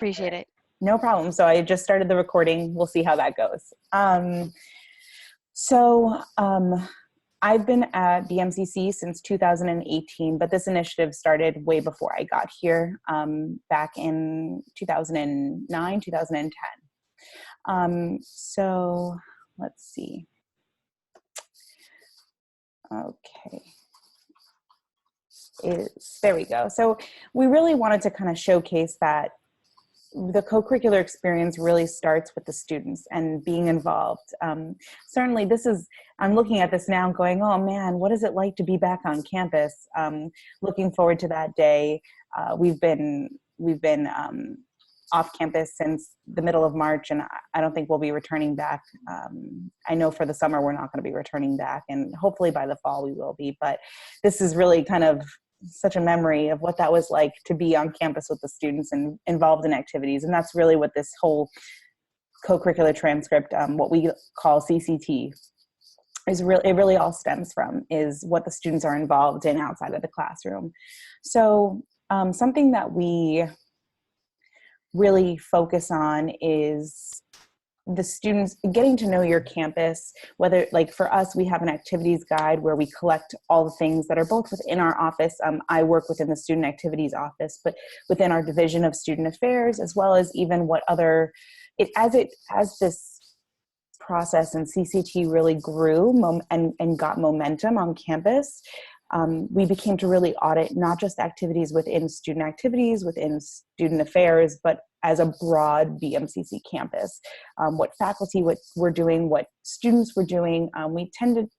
Appreciate it. No problem. So I just started the recording. We'll see how that goes. I've been at BMCC since 2018, but this initiative started way before I got here, back in 2009, 2010. So let's see. Okay. There we go. So we really wanted to kind of showcase that the co-curricular experience really starts with the students and being involved. Certainly I'm looking at this now going, oh man, what is it like to be back on campus? Looking forward to that day. We've been off campus since the middle of March, and I don't think we'll be returning back. I know for the summer we're not going to be returning back, and hopefully by the fall we will be, but this is really kind of such a memory of what that was like to be on campus with the students and involved in activities. And that's really what this whole co-curricular transcript, what we call CCT, it really all stems from, is what the students are involved in outside of the classroom. So something that we really focus on is the students getting to know your campus, whether, like for us, we have an activities guide where we collect all the things that are both within our office. I work within the student activities office, but within our division of student affairs, as well as even what other, as this process and CCT really grew and got momentum on campus, we became to really audit not just activities, within student student affairs, but as a broad BMCC campus. What faculty were doing, what students were doing.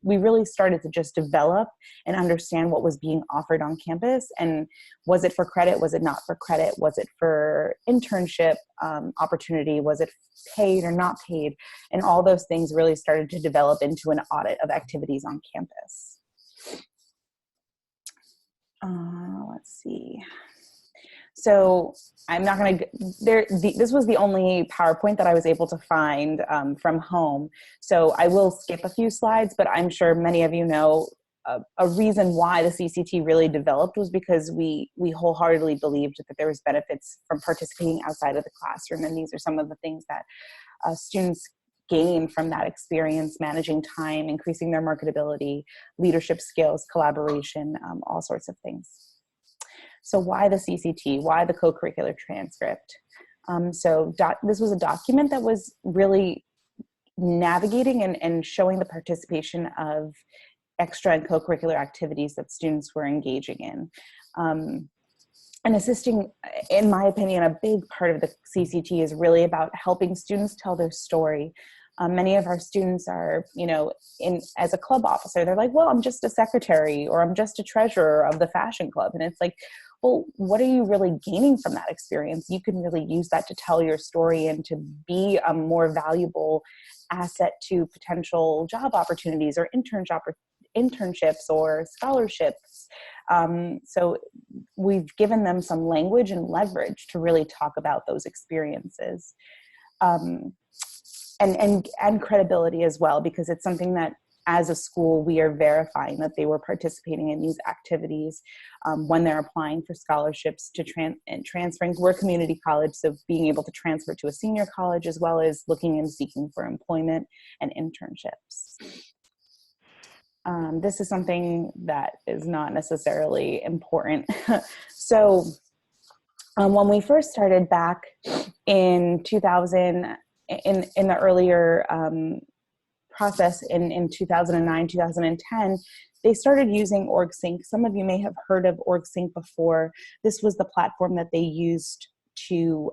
We really started to just develop and understand what was being offered on campus, and was it for credit, was it not for credit, was it for internship opportunity, was it paid or not paid, and all those things really started to develop into an audit of activities on campus. Let's see. So I'm not going to, this was the only PowerPoint that I was able to find from home. So I will skip a few slides, but I'm sure many of you know a reason why the CCT really developed was because we wholeheartedly believed that there was benefits from participating outside of the classroom. And these are some of the things that students gain from that experience: managing time, increasing their marketability, leadership skills, collaboration, all sorts of things. So why the CCT? Why the co-curricular transcript? This was a document that was really navigating and showing the participation of extra and co-curricular activities that students were engaging in. And assisting, in my opinion, a big part of the CCT is really about helping students tell their story. Many of our students are, as a club officer, they're like, well, I'm just a secretary, or I'm just a treasurer of the fashion club. And it's like, well, what are you really gaining from that experience? You can really use that to tell your story and to be a more valuable asset to potential job opportunities or internships or scholarships. So we've given them some language and leverage to really talk about those experiences. And credibility as well, because it's something that as a school, we are verifying that they were participating in these activities when they're applying for scholarships to transferring. We're a community college, so being able to transfer to a senior college, as well as looking and seeking for employment and internships. This is something that is not necessarily important. So when we first started back in 2000, in the earlier process in 2009, 2010, they started using OrgSync. Some of you may have heard of OrgSync before. This was the platform that they used to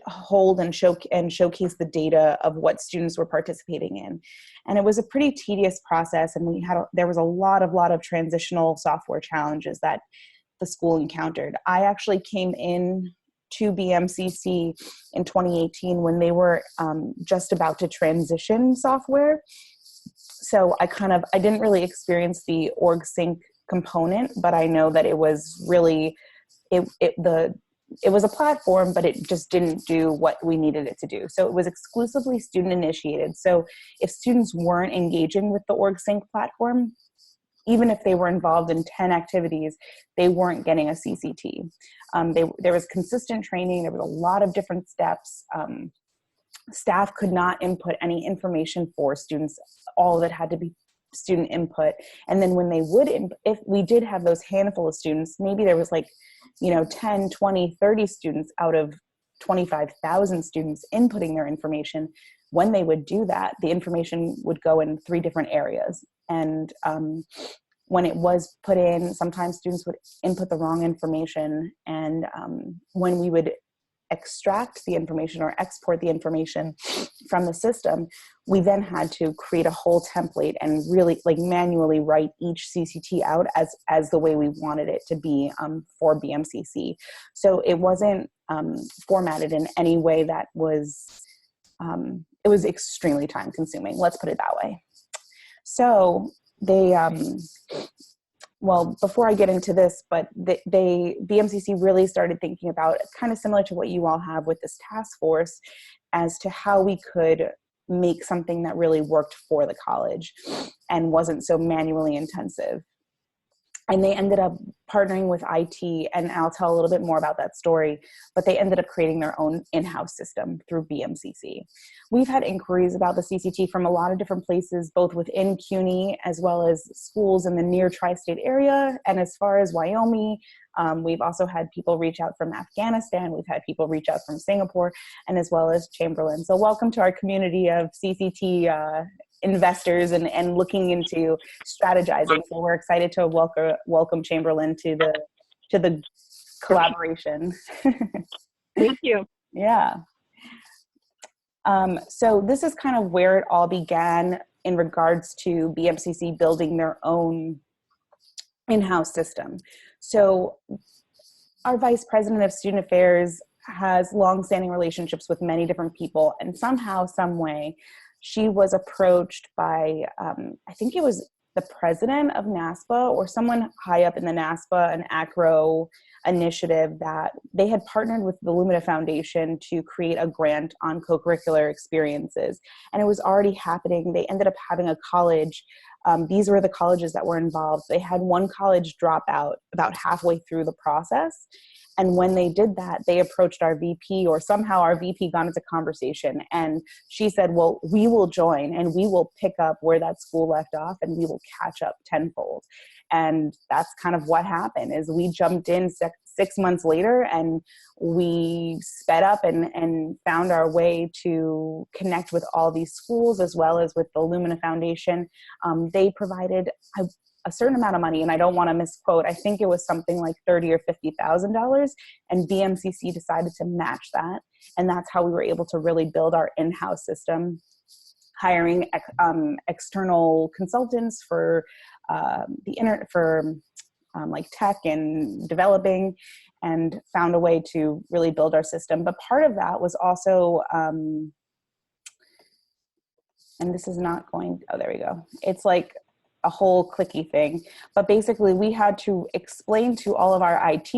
hold and showcase the data of what students were participating in. And it was a pretty tedious process, and there was a lot of transitional software challenges that the school encountered. I actually came in to BMCC in 2018 when they were just about to transition software. So I didn't really experience the OrgSync component, but I know that it was really, it was a platform, but it just didn't do what we needed it to do. So it was exclusively student initiated. So if students weren't engaging with the OrgSync platform, even if they were involved in 10 activities, they weren't getting a CCT. There was consistent training. There was a lot of different steps. Staff could not input any information for students. All of it had to be student input. And then when they would, if we did have those handful of students, maybe there was like, 10, 20, 30 students out of 25,000 students inputting their information. When they would do that, the information would go in 3 different areas. And when it was put in, sometimes students would input the wrong information. And when we would extract the information or export the information from the system, we then had to create a whole template and really manually write each CCT out as the way we wanted it to be for BMCC. So it wasn't formatted in any way that was, it was extremely time consuming. Let's put it that way. So they, well, before I get into this, but BMCC really started thinking about, kind of similar to what you all have with this task force, as to how we could make something that really worked for the college and wasn't so manually intensive. And they ended up partnering with IT, and I'll tell a little bit more about that story, but they ended up creating their own in-house system through BMCC. We've had inquiries about the CCT from a lot of different places, both within CUNY as well as schools in the near tri-state area. And as far as Wyoming, we've also had people reach out from Afghanistan. We've had people reach out from Singapore, and as well as Chamberlain. So welcome to our community of CCT investors and looking into strategizing. So we're excited to welcome Chamberlain to the collaboration. Thank you. Yeah. So this is kind of where it all began in regards to BMCC building their own in-house system. So our Vice President of Student Affairs has long-standing relationships with many different people, and somehow, some way, she was approached by, I think it was the president of NASPA or someone high up in the NASPA and ACRO initiative, that they had partnered with the Lumina Foundation to create a grant on co-curricular experiences. And it was already happening. They ended up having a college. These were the colleges that were involved. They had one college drop out about halfway through the process. And when they did that, they approached our VP, or somehow our VP got into conversation, and she said, well, we will join and we will pick up where that school left off and we will catch up tenfold. And that's kind of what happened, is we jumped in 6 months later and we sped up and found our way to connect with all these schools, as well as with the Lumina Foundation. They provided a certain amount of money, and I don't want to misquote, I think it was something like $30,000 or $50,000, and BMCC decided to match that. And that's how we were able to really build our in-house system, hiring external consultants for like tech and developing, and found a way to really build our system. But part of that was also, and this is not going, oh, there we go. It's like a whole clicky thing, but basically we had to explain to all of our IT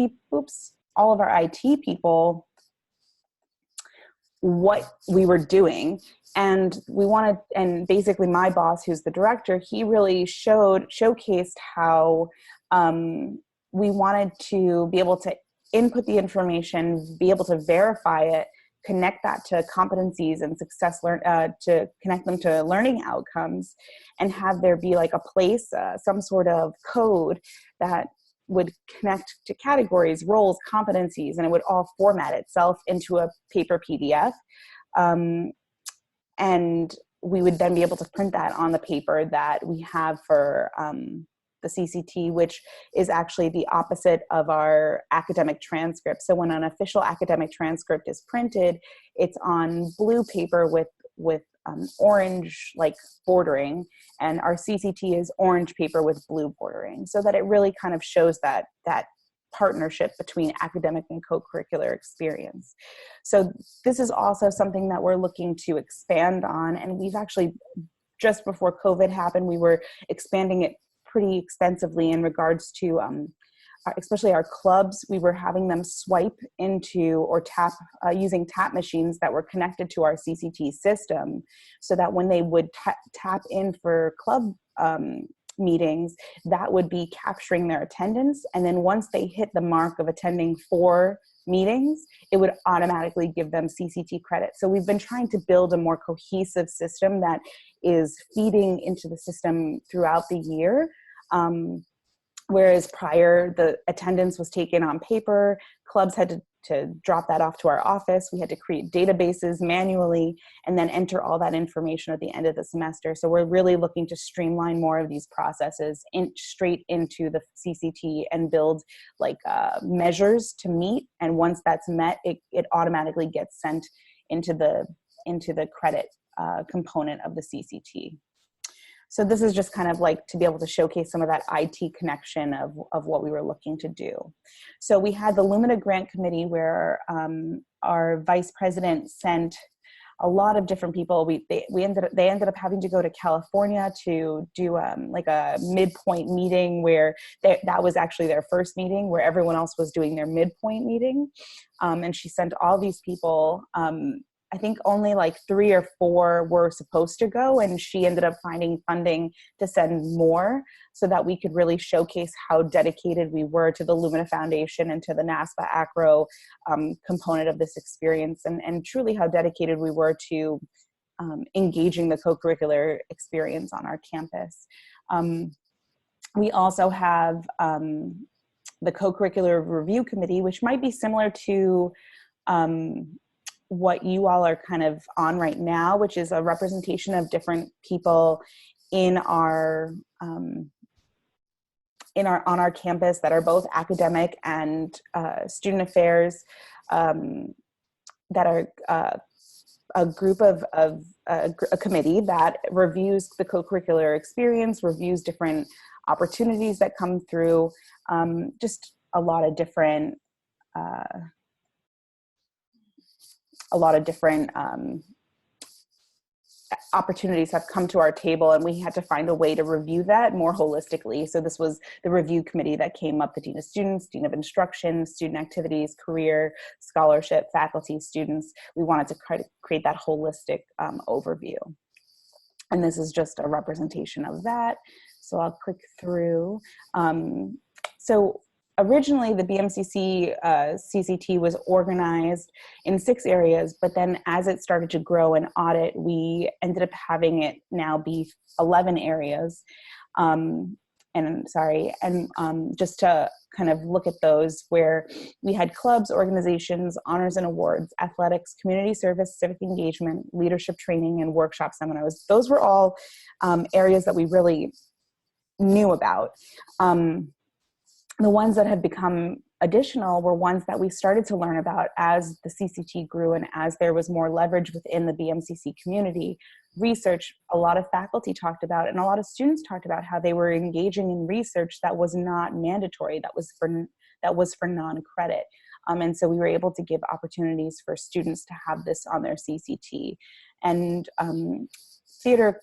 people what we were doing. And we wanted, and basically my boss, who's the director, he really showcased how we wanted to be able to input the information, be able to verify it, connect that to competencies and success, to connect them to learning outcomes, and have there be like a place, some sort of code that would connect to categories, roles, competencies, and it would all format itself into a paper PDF. And we would then be able to print that on the paper that we have for the CCT, which is actually the opposite of our academic transcript. So when an official academic transcript is printed, it's on blue paper with orange like bordering, and our CCT is orange paper with blue bordering, so that it really kind of shows that partnership between academic and co-curricular experience. So this is also something that we're looking to expand on, and we've actually, just before COVID happened, we were expanding it pretty extensively in regards to especially our clubs. We were having them swipe into or tap using tap machines that were connected to our CCT system, so that when they would tap in for club meetings, that would be capturing their attendance. And then once they hit the mark of attending 4 meetings, it would automatically give them CCT credit. So we've been trying to build a more cohesive system that is feeding into the system throughout the year. Whereas prior, the attendance was taken on paper, clubs had to drop that off to our office. We had to create databases manually and then enter all that information at the end of the semester. So we're really looking to streamline more of these processes straight into the CCT and build like measures to meet. And once that's met, it automatically gets sent into the credit component of the CCT. So this is just kind of like to be able to showcase some of that IT connection of what we were looking to do. So we had the Lumina Grant Committee where our vice president sent a lot of different people. They ended up having to go to California to do like a midpoint meeting where that was actually their first meeting where everyone else was doing their midpoint meeting. And she sent all these people. I think only like 3 or 4 were supposed to go, and she ended up finding funding to send more so that we could really showcase how dedicated we were to the Lumina Foundation and to the NASPA ACRO component of this experience, and truly how dedicated we were to engaging the co-curricular experience on our campus. We also have the Co-Curricular Review Committee, which might be similar to what you all are kind of on right now, which is a representation of different people on our campus that are both academic and student affairs, that are a group of a committee that reviews the co-curricular experience, reviews different opportunities that come through, just a lot of different opportunities have come to our table, and we had to find a way to review that more holistically. So this was the review committee that came up, the Dean of Students, Dean of Instruction, Student Activities, Career, Scholarship, Faculty, Students. We wanted to create that holistic overview. And this is just a representation of that. So I'll click through. So originally, the BMCC CCT was organized in 6 areas, but then as it started to grow and audit, we ended up having it now be 11 areas. Just to kind of look at those, where we had clubs, organizations, honors and awards, athletics, community service, civic engagement, leadership training, and workshop seminars. Those were all areas that we really knew about. The ones that have become additional were ones that we started to learn about as the CCT grew and as there was more leverage within the BMCC community. Research, a lot of faculty talked about, and a lot of students talked about how they were engaging in research that was not mandatory, that was for non-credit. And so we were able to give opportunities for students to have this on their CCT. And theater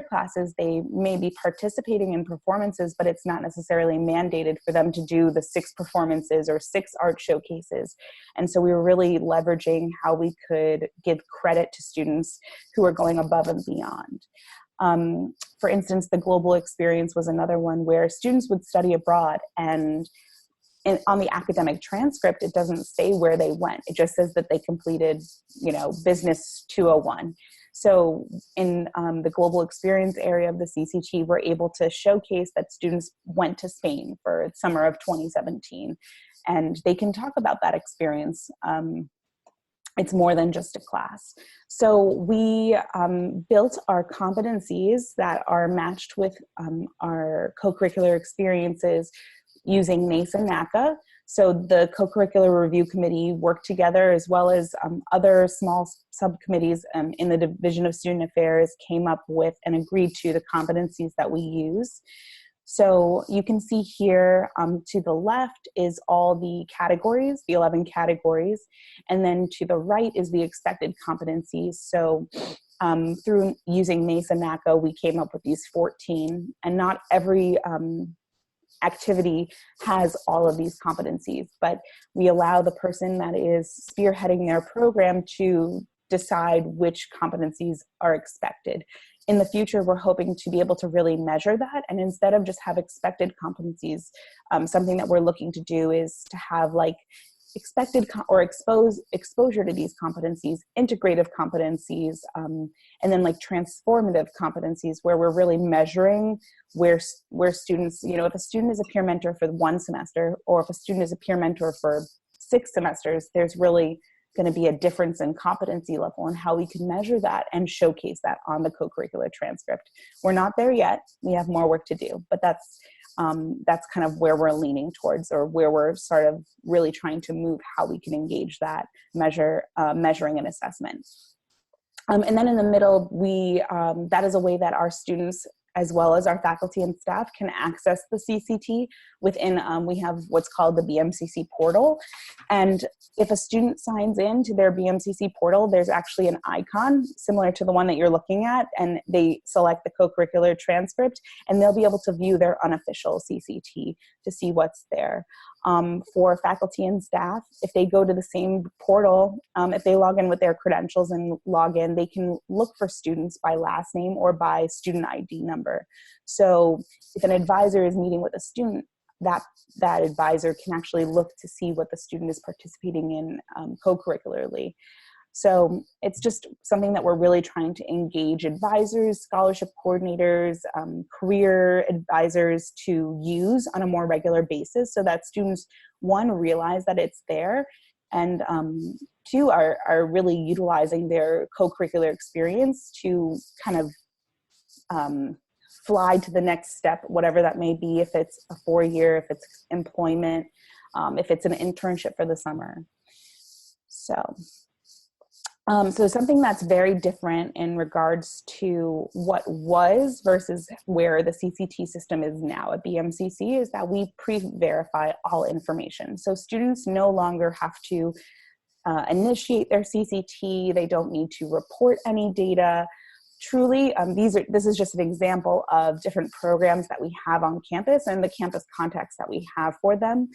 classes, they may be participating in performances, but it's not necessarily mandated for them to do the 6 performances or 6 art showcases. And so we were really leveraging how we could give credit to students who are going above and beyond. For instance, the global experience was another one where students would study abroad, and on the academic transcript, it doesn't say where they went. It just says that they completed, Business 201. So in the global experience area of the CCT, we're able to showcase that students went to Spain for summer of 2017, and they can talk about that experience. It's more than just a class. So we built our competencies that are matched with our co-curricular experiences using NACE and NACA. So the Co-Curricular Review Committee worked together, as well as other small subcommittees in the Division of Student Affairs came up with and agreed to the competencies that we use. So you can see here to the left is all the categories, the 11 categories, and then to the right is the expected competencies. So through using NACE and NACA, we came up with these 14, and not every activity has all of these competencies, but we allow the person that is spearheading their program to decide which competencies are expected in the future, we're hoping to be able to really measure that. And instead of just have expected competencies, something that we're looking to do is to have like exposure to these competencies, integrative competencies, and then like transformative competencies, where we're really measuring where students, if a student is a peer mentor for 1 semester, or if a student is a peer mentor for 6 semesters, there's really going to be a difference in competency level, and how we can measure that and showcase that on the co-curricular transcript. We're not there yet. We have more work to do, but that's kind of where we're leaning towards, or where we're sort of really trying to move how we can engage that measuring and assessment. And then in the middle, that is a way that our students, as well as our faculty and staff, can access the CCT within, we have what's called the BMCC portal. And if a student signs in to their BMCC portal, there's actually an icon similar to the one that you're looking at, and they select the co-curricular transcript, and they'll be able to view their unofficial CCT to see what's there. For faculty and staff, if they go to the same portal, if they log in with their credentials and log in, they can look for students by last name or by student ID number. So if an advisor is meeting with a student, that advisor can actually look to see what the student is participating in co-curricularly. So it's just something that we're really trying to engage advisors, scholarship coordinators, career advisors to use on a more regular basis, so that students, 1, realize that it's there, and 2, are really utilizing their co-curricular experience to kind of fly to the next step, whatever that may be, if it's a 4-year, if it's employment, if it's an internship for the summer. So something that's very different in regards to what was versus where the CCT system is now at BMCC is that we pre-verify all information. So students no longer have to initiate their CCT. They don't need to report any data. Truly, this is just an example of different programs that we have on campus and the campus context that we have for them.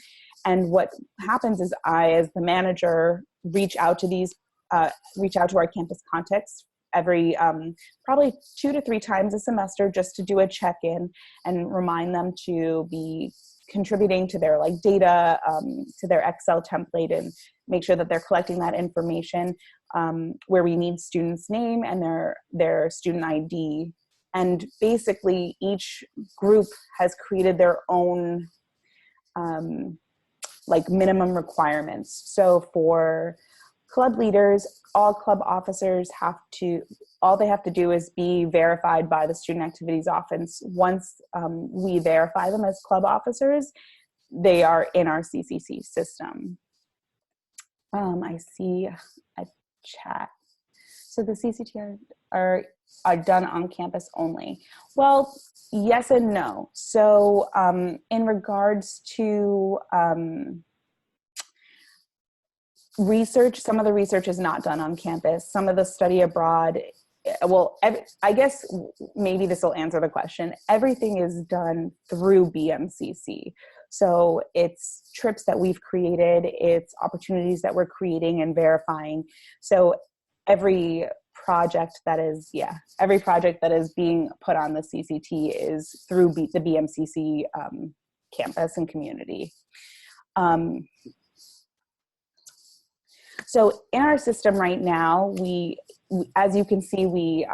And what happens is I, as the manager, reach out to our campus context every probably 2 to 3 times a semester, just to do a check-in and remind them to be contributing to their data, to their Excel template, and make sure that they're collecting that information, where we need student's name and their student ID. And basically each group has created their own minimum requirements. So for club leaders, all club officers all they have to do is be verified by the Student Activities Office. Once we verify them as club officers, they are in our CCC system. I see a chat. So the CCT are done on campus only. Well, yes and no. So in regards to research, some of the research is not done on campus. Some of the study abroad, I guess maybe this will answer the question. Everything is done through BMCC. So it's trips that we've created, it's opportunities that we're creating and verifying. So every project that is being put on the CCT is through the BMCC campus and community. So in our system right now, we as you can see,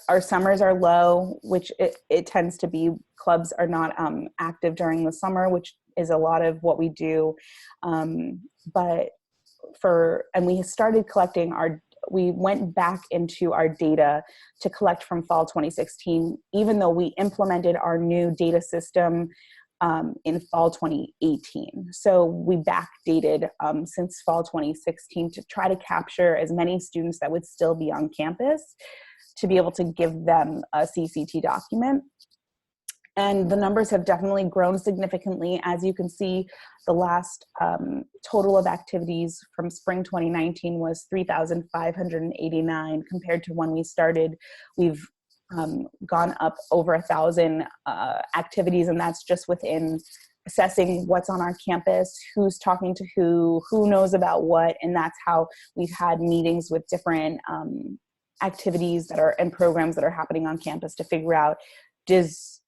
our summers are low, which it tends to be. Clubs are not active during the summer, which is a lot of what we do. And we started collecting we went back into our data to collect from fall 2016, even though we implemented our new data system in fall 2018. So we backdated since fall 2016 to try to capture as many students that would still be on campus to be able to give them a CCT document. And the numbers have definitely grown significantly. As you can see, the last total of activities from spring 2019 was 3,589 compared to when we started. We've gone up over 1,000 activities, and that's just within assessing what's on our campus, who's talking to who knows about what, and that's how we've had meetings with different activities that are and programs that are happening on campus to figure out, does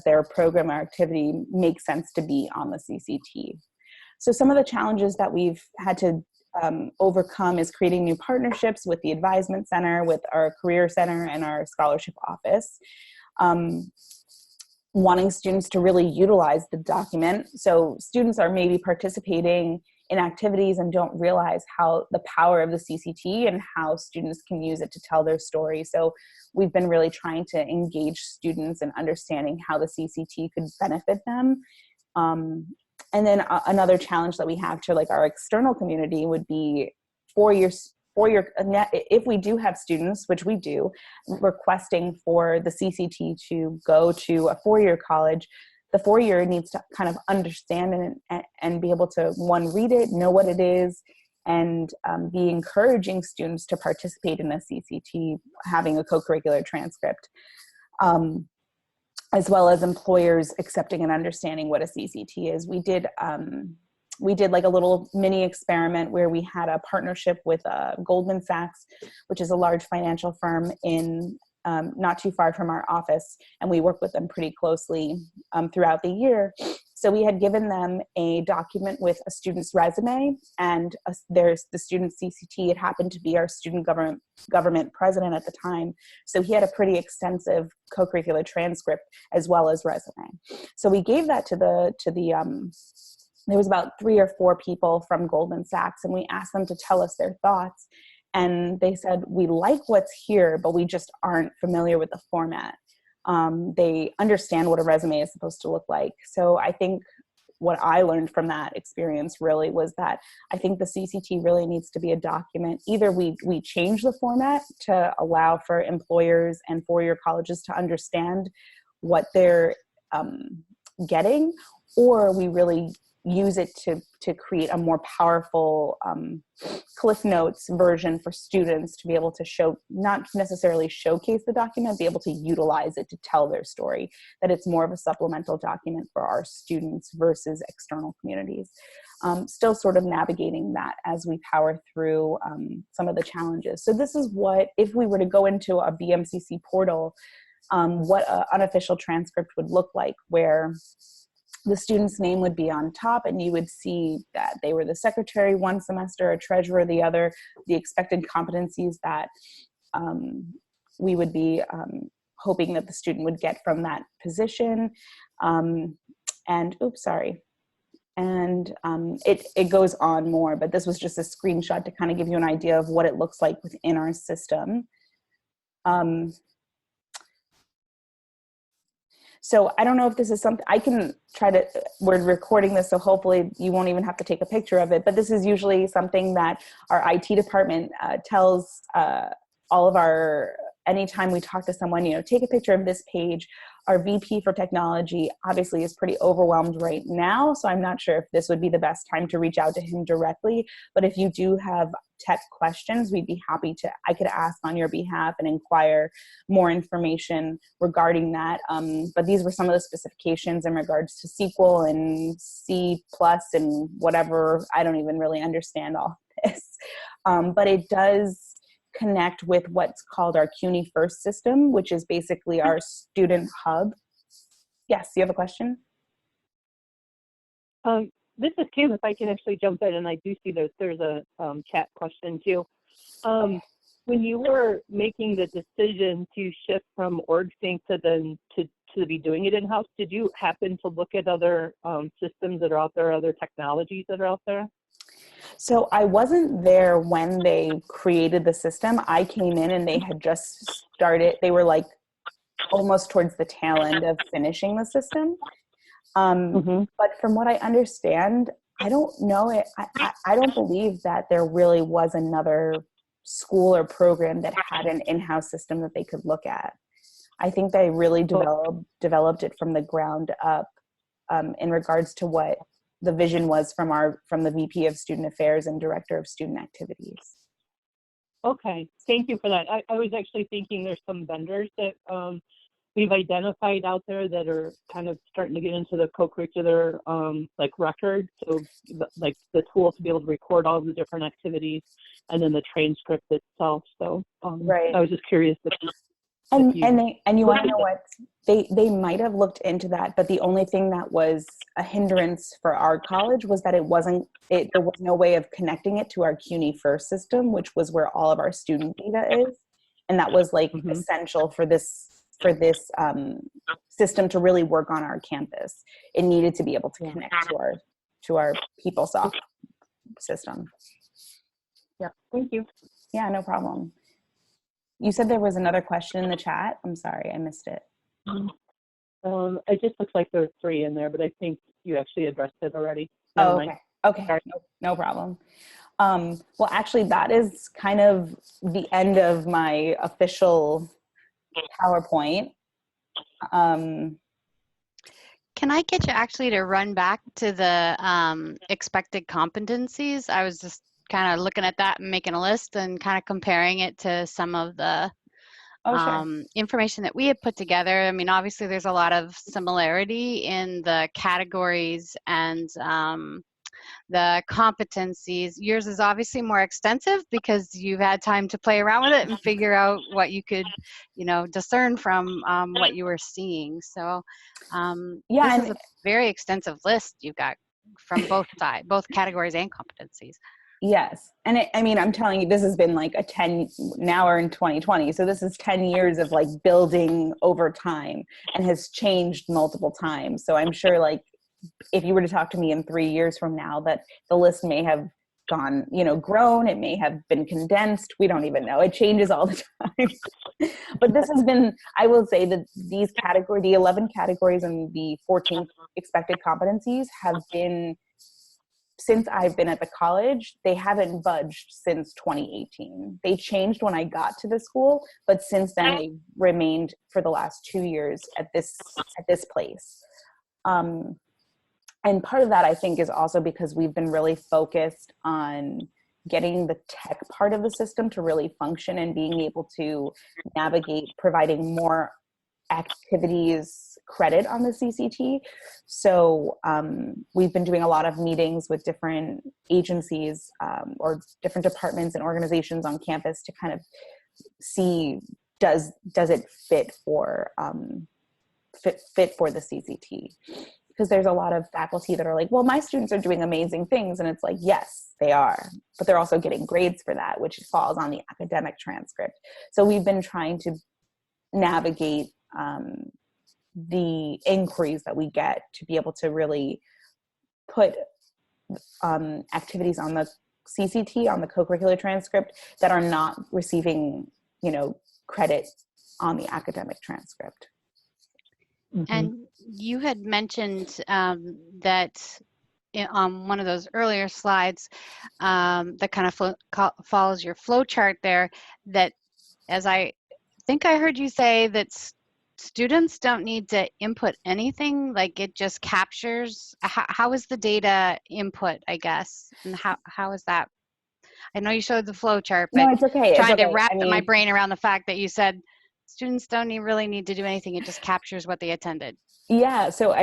their program or activity make sense to be on the CCT? So some of the challenges that we've had to overcome is creating new partnerships with the Advisement Center, with our Career Center, and our Scholarship Office. Wanting students to really utilize the document. So students are maybe participating in activities and don't realize how the power of the CCT and how students can use it to tell their story. So we've been really trying to engage students in understanding how the CCT could benefit them. And then another challenge that we have to like our external community would be if we do have students, which we do, requesting for the CCT to go to a four-year college, the four-year needs to kind of understand and be able to, one, read it, know what it is, and be encouraging students to participate in a CCT, having a co-curricular transcript, as well as employers accepting and understanding what a CCT is. We did like a little mini experiment where we had a partnership with Goldman Sachs, which is a large financial firm in not too far from our office, and we work with them pretty closely throughout the year. So we had given them a document with a student's resume, and there's the student's CCT. It happened to be our student government president at the time, so he had a pretty extensive co-curricular transcript as well as resume. So we gave that to the there was about 3 or 4 people from Goldman Sachs, and we asked them to tell us their thoughts. And they said, we like what's here, but we just aren't familiar with the format. They understand what a resume is supposed to look like. So I think what I learned from that experience really was that I think the CCT really needs to be a document. Either we change the format to allow for employers and four-year colleges to understand what they're getting, or we really use it to create a more powerful Cliff Notes version for students to be able to show, not necessarily showcase the document, be able to utilize it to tell their story, that it's more of a supplemental document for our students versus external communities. Still sort of navigating that as we power through some of the challenges. So this is what, if we were to go into a BMCC portal, what an unofficial transcript would look like, where the student's name would be on top, and you would see that they were the secretary one semester, a treasurer the other, the expected competencies that we would be hoping that the student would get from that position. And it goes on more, but this was just a screenshot to kind of give you an idea of what it looks like within our system. So I don't know if this is something I can try to, we're recording this, so hopefully you won't even have to take a picture of it, but this is usually something that our IT department tells all of our, anytime we talk to someone, take a picture of this page. Our VP for technology obviously is pretty overwhelmed right now, so I'm not sure if this would be the best time to reach out to him directly, but if you do have tech questions, we'd be happy to, I could ask on your behalf and inquire more information regarding that. But these were some of the specifications in regards to SQL and C+ and whatever. I don't even really understand all this, but it does connect with what's called our CUNY First system, which is basically our student hub. Yes, you have a question? This is Kim, if I can actually jump in, and I do see that there's a chat question too. When you were making the decision to shift from OrgSync to be doing it in-house, did you happen to look at other systems that are out there, other technologies that are out there? So I wasn't there when they created the system. I came in and they had just started, they were like almost towards the tail end of finishing the system. But from what I understand, I don't know it. I don't believe that there really was another school or program that had an in-house system that they could look at. I think they really developed it from the ground up in regards to what the vision was from the VP of Student Affairs and Director of Student Activities. Okay, thank you for that. I was actually thinking there's some vendors that we've identified out there that are kind of starting to get into the co-curricular like record. So like the tool to be able to record all the different activities and then the transcript itself. So Right. I was just curious if And you you want to know what, they might have looked into that, but the only thing that was a hindrance for our college was that there was no way of connecting it to our CUNY First system, which was where all of our student data is, and that was like essential for this system to really work on our campus. It needed to be able to connect to our PeopleSoft system. Yeah, thank you. Yeah, no problem. You said there was another question in the chat. I'm sorry, I missed it. It just looks like there's 3 in there, but I think you actually addressed it already. Never mind. Okay, no problem. Well, actually, that is kind of the end of my official PowerPoint. Can I get you actually to run back to the expected competencies? I was just kind of looking at that and making a list and kind of comparing it to some of the information that we had put together. I mean, obviously there's a lot of similarity in the categories and the competencies. Yours is obviously more extensive because you've had time to play around with it and figure out what you could, discern from what you were seeing. So this is a very extensive list you've got from both sides, both categories and competencies. Yes. And I'm telling you, this has been like now we're in 2020. So this is 10 years of like building over time and has changed multiple times. So I'm sure like if you were to talk to me in 3 years from now, that the list may have gone, grown, it may have been condensed. We don't even know. It changes all the time. But this has been, I will say that the 11 categories and the 14 expected competencies have been, since I've been at the college, they haven't budged since 2018. They changed when I got to the school, but since then they've remained for the last 2 years at this place. And part of that, I think, is also because we've been really focused on getting the tech part of the system to really function and being able to navigate providing more activities credit on the CCT. So we've been doing a lot of meetings with different agencies or different departments and organizations on campus to kind of see does it fit for the CCT. Because there's a lot of faculty that are like, well, my students are doing amazing things. And it's like, yes, they are. But they're also getting grades for that, which falls on the academic transcript. So we've been trying to navigate the inquiries that we get to be able to really put activities on the CCT, on the co-curricular transcript, that are not receiving, credit on the academic transcript. And you had mentioned that on one of those earlier slides that kind of follows your flow chart there, that as I think I heard you say that students don't need to input anything, like it just captures. How is the data input, I guess, and how is that? I know you showed the flow chart, but no, it's okay. Trying to wrap my brain around the fact that you said students don't really need to do anything. It just captures what they attended. Yeah. So,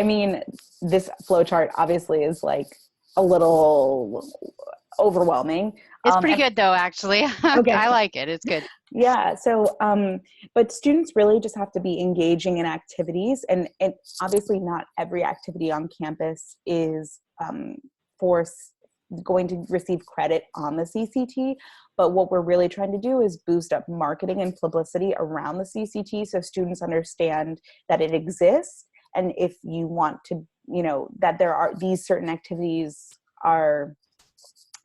this flow chart obviously is like a little overwhelming. It's pretty good though, actually. Okay. I like it. It's good. Yeah. So, but students really just have to be engaging in activities, and obviously not every activity on campus is going to receive credit on the CCT. But what we're really trying to do is boost up marketing and publicity around the CCT so students understand that it exists. And if you want to, that there are these certain activities are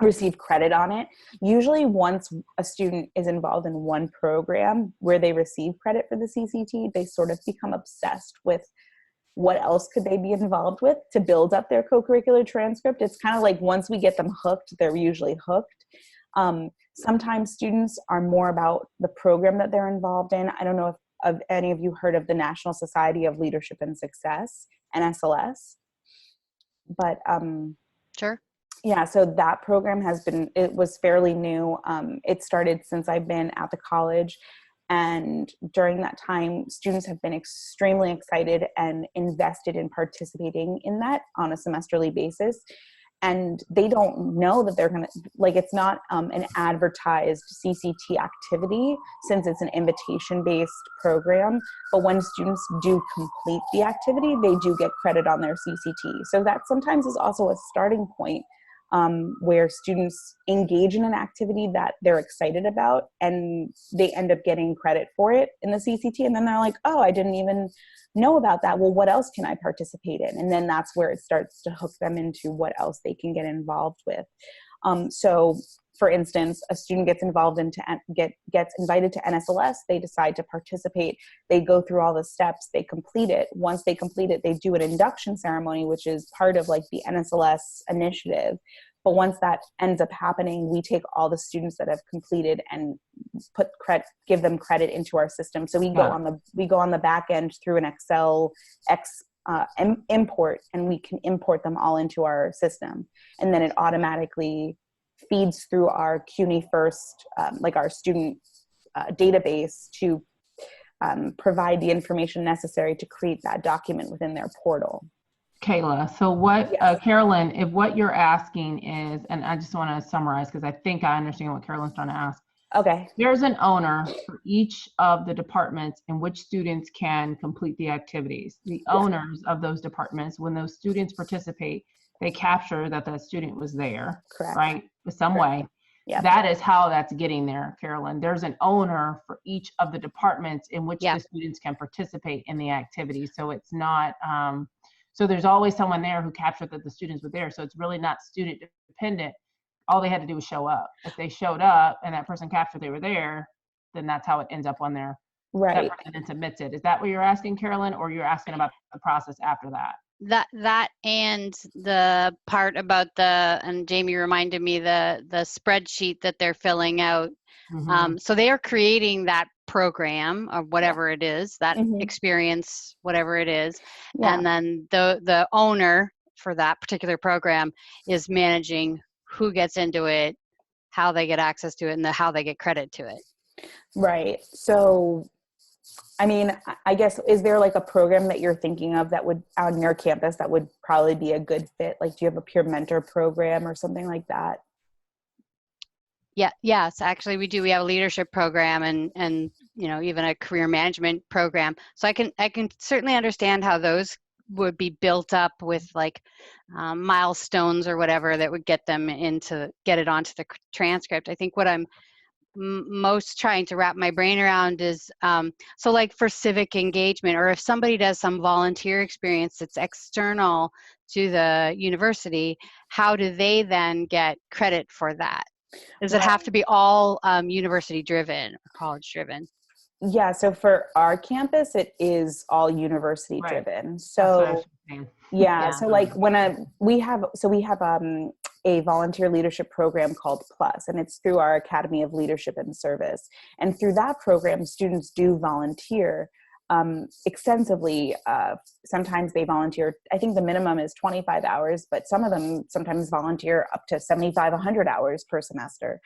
receive credit on it. Usually once a student is involved in one program where they receive credit for the CCT, they sort of become obsessed with what else could they be involved with to build up their co-curricular transcript. It's kind of like once we get them hooked, they're usually hooked. Sometimes students are more about the program that they're involved in. I don't know if any of you heard of the National Society of Leadership and Success, NSLS, but sure. Yeah, so that program it was fairly new. It started since I've been at the college. And during that time, students have been extremely excited and invested in participating in that on a semesterly basis. And they don't know that they're going to, like, it's not an advertised CCT activity since it's an invitation-based program. But when students do complete the activity, they do get credit on their CCT. So that sometimes is also a starting point where students engage in an activity that they're excited about, and they end up getting credit for it in the CCT. And then they're like, oh, I didn't even know about that. Well, what else can I participate in? And then that's where it starts to hook them into what else they can get involved with. So for instance, a student gets involved gets invited to NSLS, they decide to participate, they go through all the steps, they complete it. Once they complete it, they do an induction ceremony, which is part of like the NSLS initiative. But once that ends up happening, we take all the students that have completed and give them credit into our system. So we go on the back end through an Excel import, and we can import them all into our system. And then it automatically feeds through our CUNY First, like our student database, to provide the information necessary to create that document within their portal. Kayla, so what, Yes. Carolyn, if what you're asking is, and I just want to summarize because I think I understand what Carolyn's trying to ask. Okay. There's an owner for each of the departments in which students can complete the activities. The owners of those departments, when those students participate, they capture that the student was there, Correct. right? In some way. Yeah. That is how that's getting there, Carolyn. There's an owner for each of the departments in which the students can participate in the activity. So it's not, so there's always someone there who captured that the students were there. So it's really not student dependent. All they had to do was show up. If they showed up and that person captured they were there, then that's how it ends up on there. Right. That person then submits it. Is that what you're asking, Carolyn, or you're asking about the process after that? That and the part about and Jamie reminded me the spreadsheet that they're filling out. Mm-hmm. So they are creating that program or whatever it is, that experience, whatever it is. Yeah. And then the owner for that particular program is managing who gets into it, how they get access to it, and how they get credit to it. Right. So, I mean, I guess, is there like a program that you're thinking of that would, on your campus, that would probably be a good fit? Like, do you have a peer mentor program or something like that? Yes, actually we do. We have a leadership program and even a career management program. So I can certainly understand how those would be built up with like milestones or whatever that would get it onto the transcript. I think what I'm most trying to wrap my brain around is so like for civic engagement, or if somebody does some volunteer experience that's external to the university, how do they then get credit for that? Does it have to be all university driven or college driven? Yeah, so for our campus, it is all university driven. So so like we have a volunteer leadership program called Plus, and it's through our Academy of Leadership and Service. And through that program, students do volunteer extensively. Sometimes they volunteer, I think the minimum is 25 hours, but some of them sometimes volunteer up to 75, 100 hours per semester.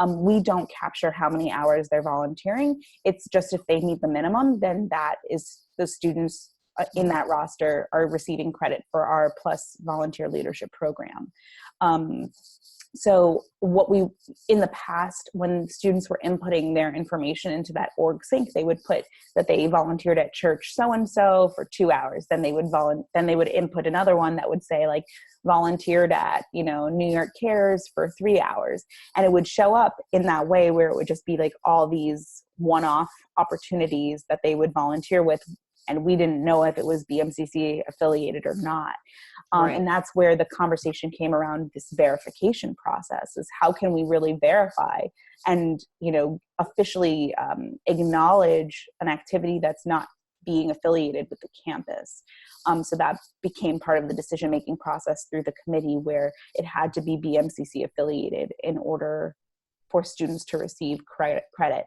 We don't capture how many hours they're volunteering. It's just if they meet the minimum, then that is the students in that roster are receiving credit for our Plus volunteer leadership program. So what in the past, when students were inputting their information into that org sync, they would put that they volunteered at church so-and-so for 2 hours. Then they would input another one that would say like volunteered at, New York Cares for 3 hours. And it would show up in that way where it would just be like all these one-off opportunities that they would volunteer with. And we didn't know if it was BMCC affiliated or not. And that's where the conversation came around this verification process, is how can we really verify and, officially acknowledge an activity that's not being affiliated with the campus. So that became part of the decision-making process through the committee, where it had to be BMCC affiliated in order for students to receive credit.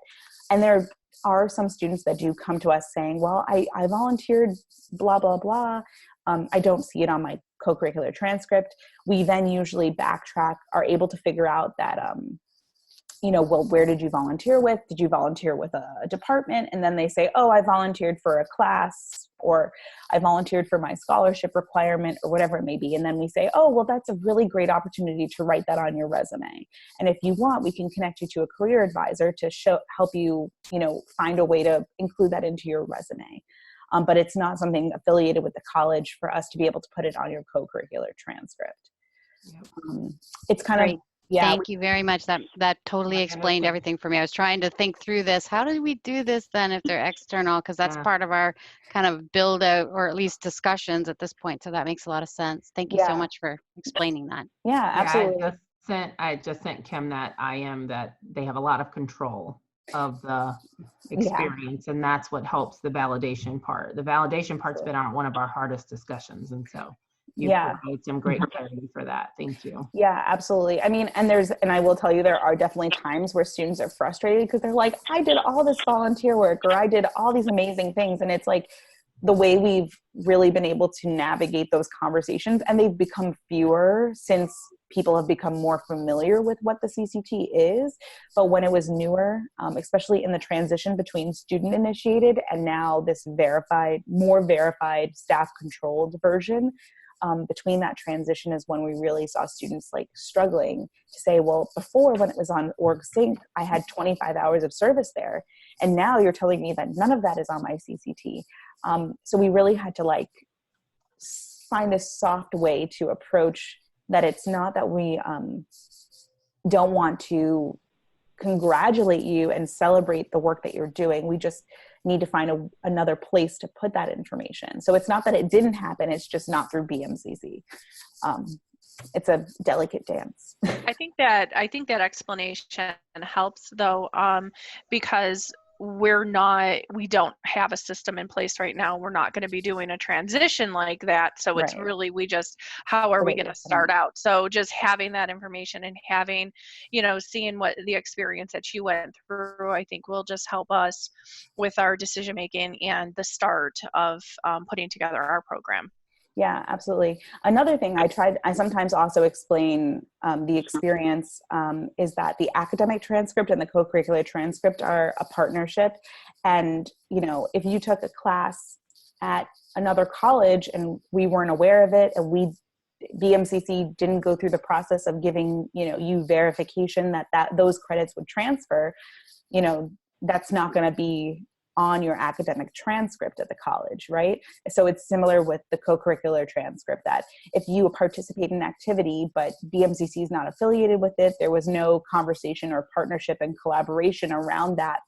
And there are some students that do come to us saying, well, I volunteered blah, blah, blah. I don't see it on my co-curricular transcript. We then usually backtrack, are able to figure out that well, where did you volunteer with? Did you volunteer with a department? And then they say, oh, I volunteered for a class, or I volunteered for my scholarship requirement, or whatever it may be. And then we say, oh, well, that's a really great opportunity to write that on your resume. And if you want, we can connect you to a career advisor to help you, find a way to include that into your resume. But it's not something affiliated with the college for us to be able to put it on your co-curricular transcript. Yep. It's kind Great. of, yeah. Thank you very much. That totally explained everything for me. I was trying to think through this. How do we do this then if they're external? Because that's part of our kind of build out, or at least discussions at this point. So that makes a lot of sense. Thank you so much for explaining that. Yeah, absolutely. I just sent Kim that that they have a lot of control of the experience, and that's what helps the validation part. The validation part's been one of our hardest discussions, and so you provided some great clarity for that. Thank you. Yeah, absolutely. I mean, and I will tell you, there are definitely times where students are frustrated because they're like, I did all this volunteer work, or I did all these amazing things. And it's like the way we've really been able to navigate those conversations, and they've become fewer since people have become more familiar with what the CCT is. But when it was newer, especially in the transition between student initiated and now this more verified staff controlled version, between that transition is when we really saw students like struggling to say, well, before when it was on Org Sync, I had 25 hours of service there. And now you're telling me that none of that is on my CCT. So we really had to like find this soft way to approach that. It's not that we don't want to congratulate you and celebrate the work that you're doing. We just need to find another place to put that information. So it's not that it didn't happen, it's just not through BMCC. It's a delicate dance. I think that explanation helps though, because we don't have a system in place right now. We're not going to be doing a transition like that. So it's really, how are we going to start out? So just having that information and having, seeing what the experience that you went through, I think will just help us with our decision making and the start of putting together our program. Yeah, absolutely. Another thing I sometimes also explain the experience is that the academic transcript and the co-curricular transcript are a partnership. And, if you took a class at another college and we weren't aware of it, and BMCC didn't go through the process of giving, you verification that those credits would transfer, that's not going to be on your academic transcript at the college, right? So it's similar with the co-curricular transcript, that if you participate in an activity, but BMCC is not affiliated with it, there was no conversation or partnership and collaboration around that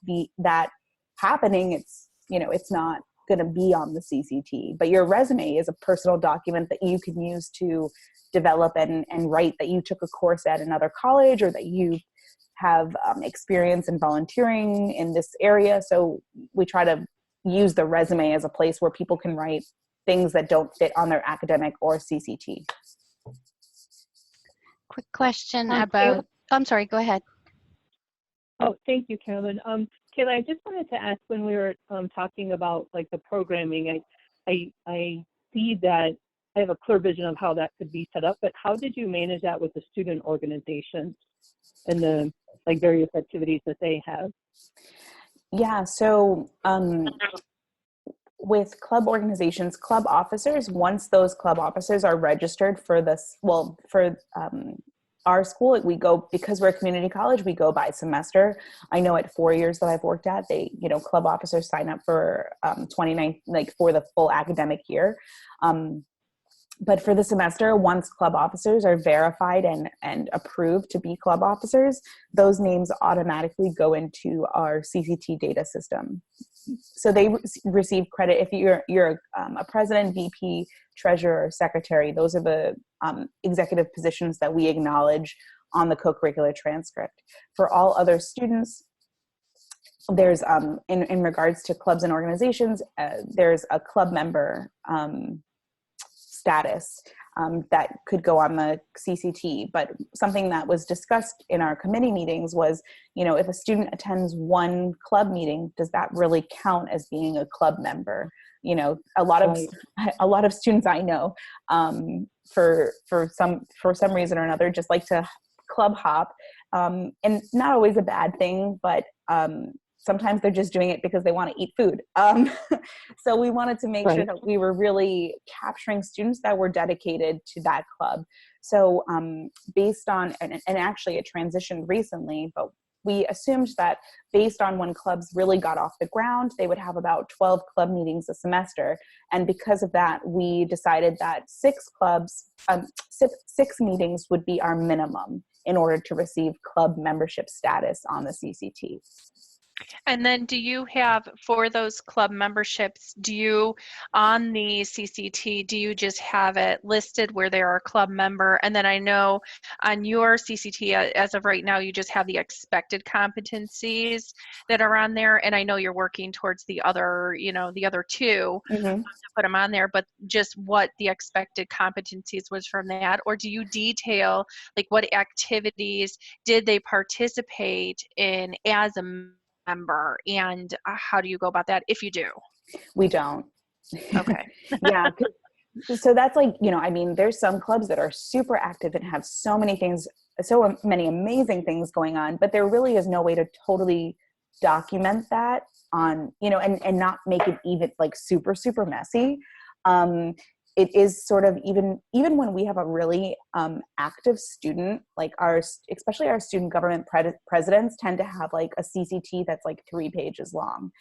happening, it's not going to be on the CCT. But your resume is a personal document that you can use to develop and write that you took a course at another college, or that you have experience in volunteering in this area. So we try to use the resume as a place where people can write things that don't fit on their academic or CCT. Quick question about, I'm sorry, go ahead. Oh, thank you, Carolyn. Kayla, I just wanted to ask, when we were talking about like the programming, I see that I have a clear vision of how that could be set up, but how did you manage that with the student organizations and the various activities that they have? Yeah, so with club organizations, club officers, once those club officers are registered for this, our school, we go, because we're a community college, we go by semester. I know at 4 years that I've worked at, club officers sign up for 29, for the full academic year. But for the semester, once club officers are verified and approved to be club officers, those names automatically go into our CCT data system. So they receive credit if you're a president, VP, treasurer, secretary. Those are the executive positions that we acknowledge on the co-curricular transcript. For all other students, there's in regards to clubs and organizations, there's a club member status that could go on the CCT. But something that was discussed in our committee meetings was, if a student attends one club meeting, does that really count as being a club member? A lot of students I know, for some reason or another, just like to club hop And not always a bad thing, but sometimes they're just doing it because they want to eat food. So we wanted to make sure that we were really capturing students that were dedicated to that club. So based on, and actually it transitioned recently, but we assumed that based on when clubs really got off the ground, they would have about 12 club meetings a semester. And because of that, we decided that 6 meetings would be our minimum in order to receive club membership status on the CCT. And then do you have, for those club memberships, do you, on the CCT, do you just have it listed where they are a club member? And then I know on your CCT, as of right now, you just have the expected competencies that are on there. And I know you're working towards the other, you know, the other 2 to put them on there, but just what the expected competencies was from that? Or do you detail, like, what activities did they participate in as a member, and how do you go about that if you do? We don't. Okay. Yeah. So that's like, you know, I mean, there's some clubs that are super active and have so many things, so many amazing things going on, but there really is no way to totally document that on, you know, and not make it even like super, super messy. It is sort of even when we have a really active student, like especially our student government presidents tend to have like a CCT that's like 3 pages long,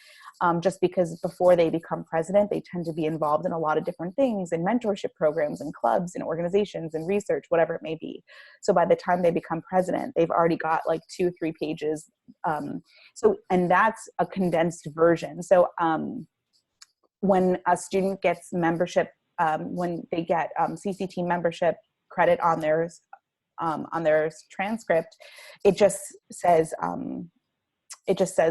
just because before they become president, they tend to be involved in a lot of different things and mentorship programs and clubs and organizations and research, whatever it may be. So by the time they become president, they've already got like 2-3 pages. And that's a condensed version. So when a student gets membership, when they get CCT membership credit on their transcript, it just says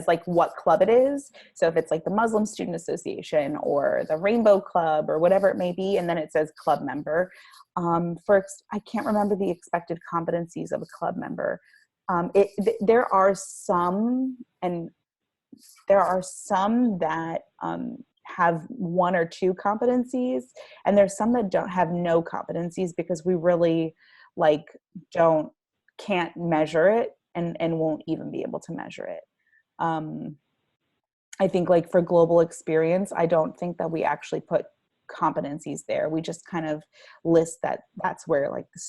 like what club it is. So if it's like the Muslim Student Association or the Rainbow Club or whatever it may be, and then it says club member. I can't remember the expected competencies of a club member. There are some that have 1 or 2 competencies, and there's some that don't have no competencies because we really can't measure it and won't even be able to measure it. I think like for global experience, I don't think that we actually put competencies there. We just kind of list that that's where like a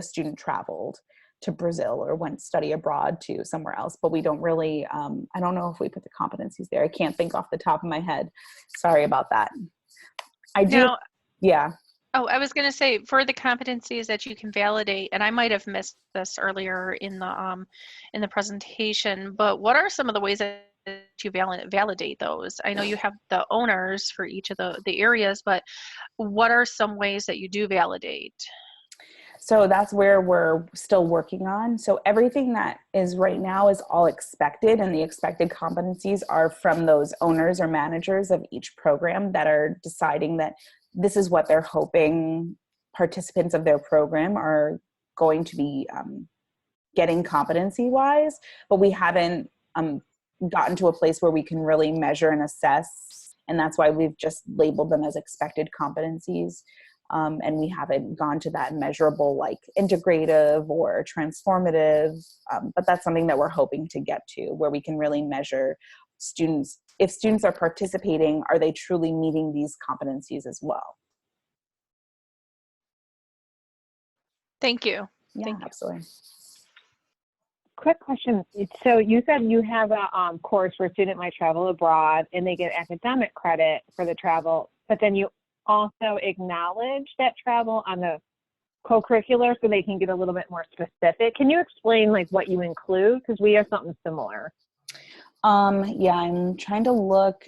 student traveled to Brazil or went study abroad to somewhere else, but we don't really, I don't know if we put the competencies there. I can't think off the top of my head. Sorry about that. Yeah. Oh, I was going to say, for the competencies that you can validate, and I might have missed this earlier in the presentation, but what are some of the ways that you validate those? I know you have the owners for each of the areas, but what are some ways that you do validate? So that's where we're still working on. So everything that is right now is all expected, and the expected competencies are from those owners or managers of each program that are deciding that this is what they're hoping participants of their program are going to be getting competency-wise, but we haven't gotten to a place where we can really measure and assess, and that's why we've just labeled them as expected competencies. And we haven't gone to that measurable like integrative or transformative, but that's something that we're hoping to get to, where we can really measure students. If students are participating, are they truly meeting these competencies as well? Thank you. Yeah, Thank you. absolutely. Quick question. So you said you have a course where a student might travel abroad and they get academic credit for the travel, but then you also acknowledge that travel on the co-curricular so they can get a little bit more specific. Can you explain like what you include? Because we have something similar. Yeah, I'm trying to look.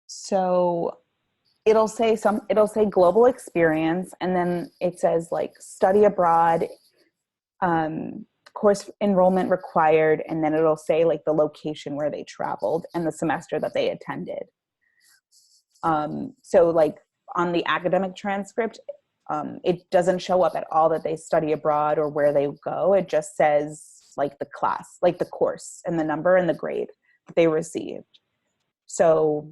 So it'll say global experience, and then it says like study abroad, course enrollment required, and then it'll say like the location where they traveled and the semester that they attended. So like on the academic transcript, it doesn't show up at all that they study abroad or where they go. It just says like the class, like the course and the number and the grade that they received. So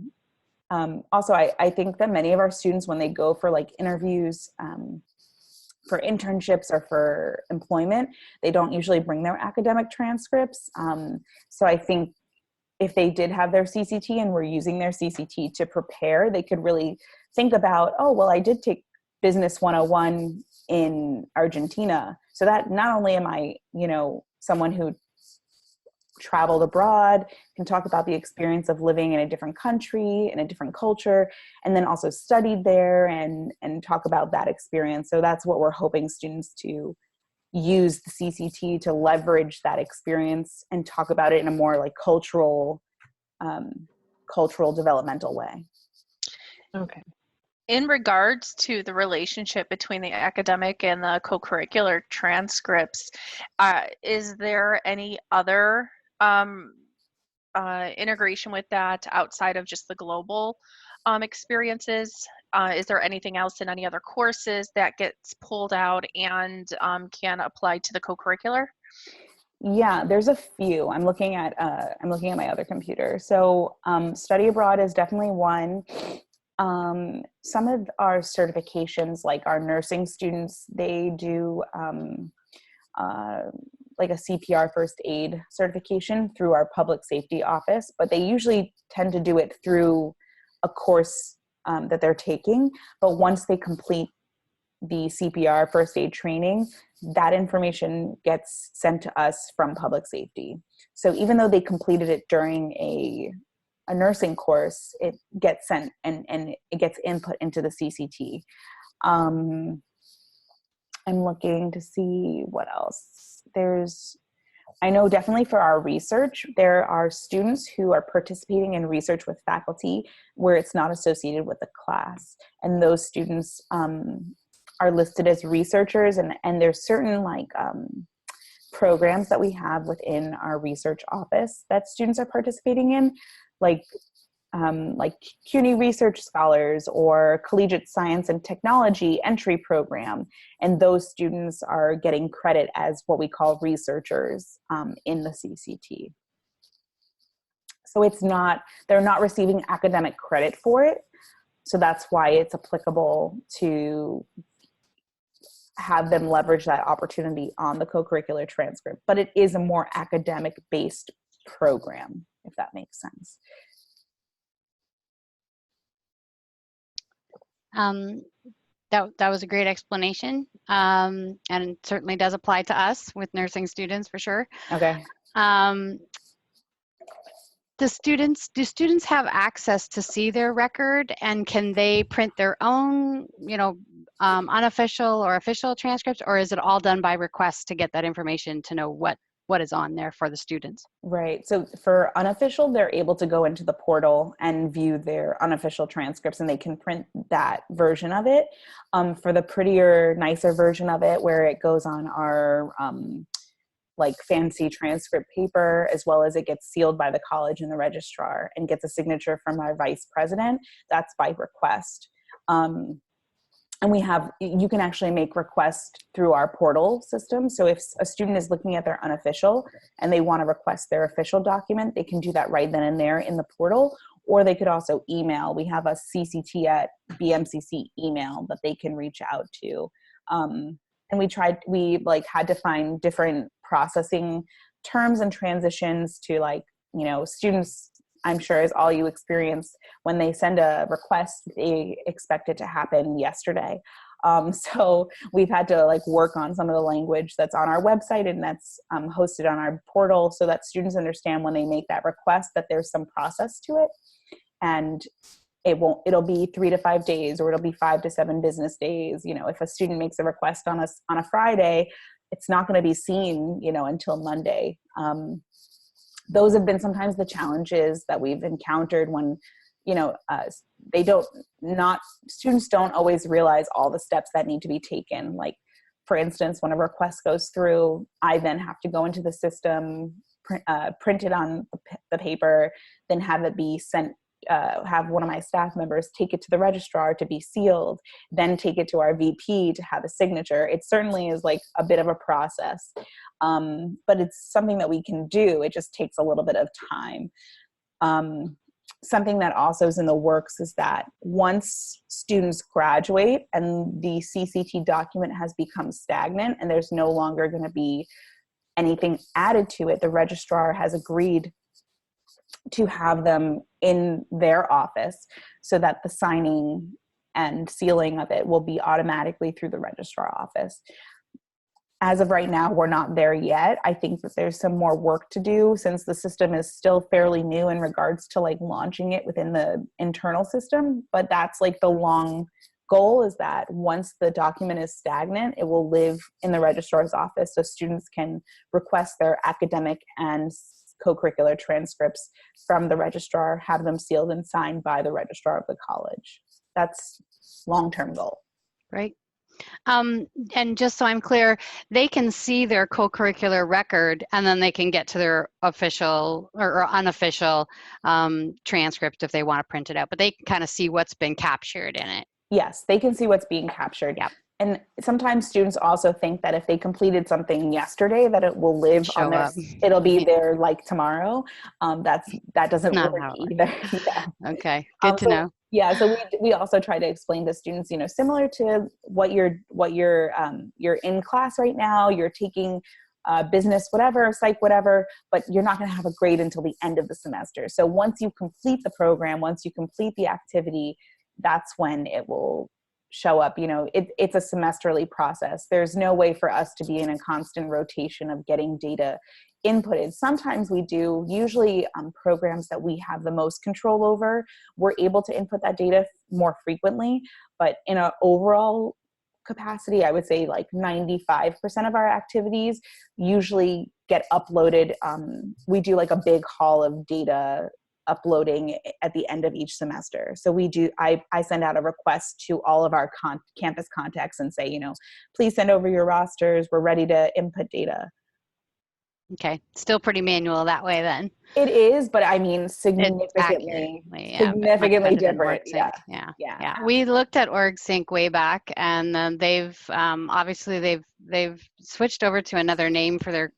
also I think that many of our students, when they go for like interviews for internships or for employment, they don't usually bring their academic transcripts. So I think if they did have their CCT and were using their CCT to prepare, they could really think about, oh, well, I did take Business 101 in Argentina. So that not only am I, someone who traveled abroad, can talk about the experience of living in a different country, in a different culture, and then also studied there and talk about that experience. So that's what we're hoping students to use the CCT to leverage that experience and talk about it in a more like cultural developmental way. Okay. In regards to the relationship between the academic and the co-curricular transcripts, is there any other integration with that outside of just the global experiences? Is there anything else in any other courses that gets pulled out and can apply to the co-curricular? Yeah, there's a few. I'm looking at my other computer. So study abroad is definitely one. Some of our certifications, like our nursing students, they do like a CPR first aid certification through our public safety office, but they usually tend to do it through a course that they're taking. But once they complete the CPR first aid training, that information gets sent to us from public safety. So even though they completed it during a nursing course, it gets sent and it gets input into the CCT. I'm looking to see what else. I know definitely for our research, there are students who are participating in research with faculty where it's not associated with the class. And those students are listed as researchers, and there's certain programs that we have within our research office that students are participating in, like CUNY Research Scholars or Collegiate Science and Technology Entry Program. And those students are getting credit as what we call researchers in the CCT. So they're not receiving academic credit for it. So that's why it's applicable to have them leverage that opportunity on the co-curricular transcript. But it is a more academic-based program, if that makes sense. That was a great explanation, and certainly does apply to us with nursing students for sure. Okay. Do students have access to see their record, and can they print their own, unofficial or official transcripts, or is it all done by request to get that information to know what is on there for the students? Right. So for unofficial, they're able to go into the portal and view their unofficial transcripts, and they can print that version of it. For the prettier, nicer version of it, where it goes on our fancy transcript paper, as well as it gets sealed by the college and the registrar and gets a signature from our vice president, that's by request. And you can actually make requests through our portal system. So if a student is looking at their unofficial and they want to request their official document, they can do that right then and there in the portal, or they could also email. We have a CCT at BMCC email that they can reach out to. And we had to find different processing terms and transitions to students, I'm sure, as all you experience, when they send a request, they expect it to happen yesterday. So we've had to work on some of the language that's on our website and that's hosted on our portal, so that students understand when they make that request that there's some process to it, and it'll be 3 to 5 days, or it'll be 5 to 7 business days. If a student makes a request on a Friday, it's not going to be seen, until Monday. Those have been sometimes the challenges that we've encountered when, students don't always realize all the steps that need to be taken. Like, for instance, when a request goes through, I then have to go into the system, print it on the paper, then have it be sent, have one of my staff members take it to the registrar to be sealed, then take it to our VP to have a signature. It certainly is a bit of a process, but it's something that we can do. It just takes a little bit of time. something that also is in the works is that once students graduate and the CCT document has become stagnant and there's no longer going to be anything added to it, the registrar has agreed to have them in their office so that the signing and sealing of it will be automatically through the registrar office. As of right now, we're not there yet. I think that there's some more work to do since the system is still fairly new in regards to like launching it within the internal system. But that's like the long goal, is that once the document is stagnant, it will live in the registrar's office so students can request their academic and co-curricular transcripts from the registrar, have them sealed and signed by the registrar of the college. That's long-term goal. Right. And just so I'm clear, they can see their co-curricular record and then they can get to their official or unofficial transcript if they want to print it out, but they can kind of see what's been captured in it. Yes, they can see what's being captured. Yep. And sometimes students also think that if they completed something yesterday, that it will live on their, it'll be there like tomorrow. That doesn't work either. Yeah. Okay, good to know. Yeah, so we also try to explain to students, you know, similar to what you're in class right now, you're taking business, whatever, psych, whatever, but you're not going to have a grade until the end of the semester. So once you complete the program, once you complete the activity, that's when it will show up. You know, it's a semesterly process. There's no way for us to be in a constant rotation of getting data inputted. Sometimes we do. Usually programs that we have the most control over, we're able to input that data more frequently, but in an overall capacity, I would say like 95% of our activities usually get uploaded. We do like a big haul of data uploading at the end of each semester. So I send out a request to all of our campus contacts and say, you know, please send over your rosters. We're ready to input data. Okay, still pretty manual that way then. It is, but I mean significantly different. Yeah. We looked at OrgSync way back, and then they've obviously they've switched over to another name for their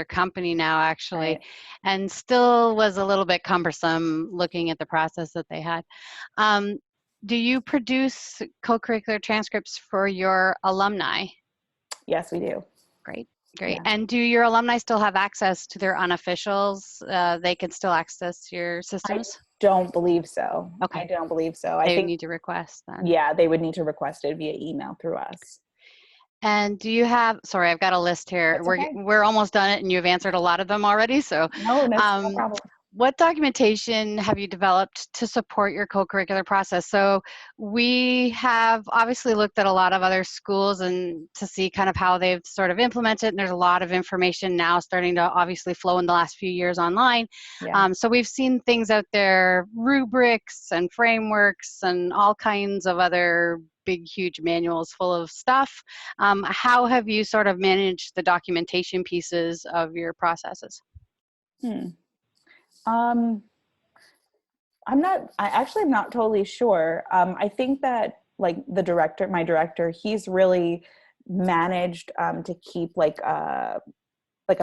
company now, actually, right. And still was a little bit cumbersome looking at the process that they had. Do you produce co-curricular transcripts for your alumni? Yes, we do. Great. Yeah. And do your alumni still have access to their unofficials? They can still access your systems? I don't believe so. Okay. I don't believe so. They need to request then. Yeah, they would need to request it via email through us. And do you have, sorry, I've got a list here. We're almost done it and you've answered a lot of them already. So no problem. What documentation have you developed to support your co-curricular process? So we have obviously looked at a lot of other schools and to see kind of how they've sort of implemented, and there's a lot of information now starting to obviously flow in the last few years online. Yeah. So we've seen things out there, rubrics and frameworks and all kinds of other big, huge manuals full of stuff. How have you sort of managed the documentation pieces of your processes? I'm not totally sure. I think that like my director, he's really managed to keep like a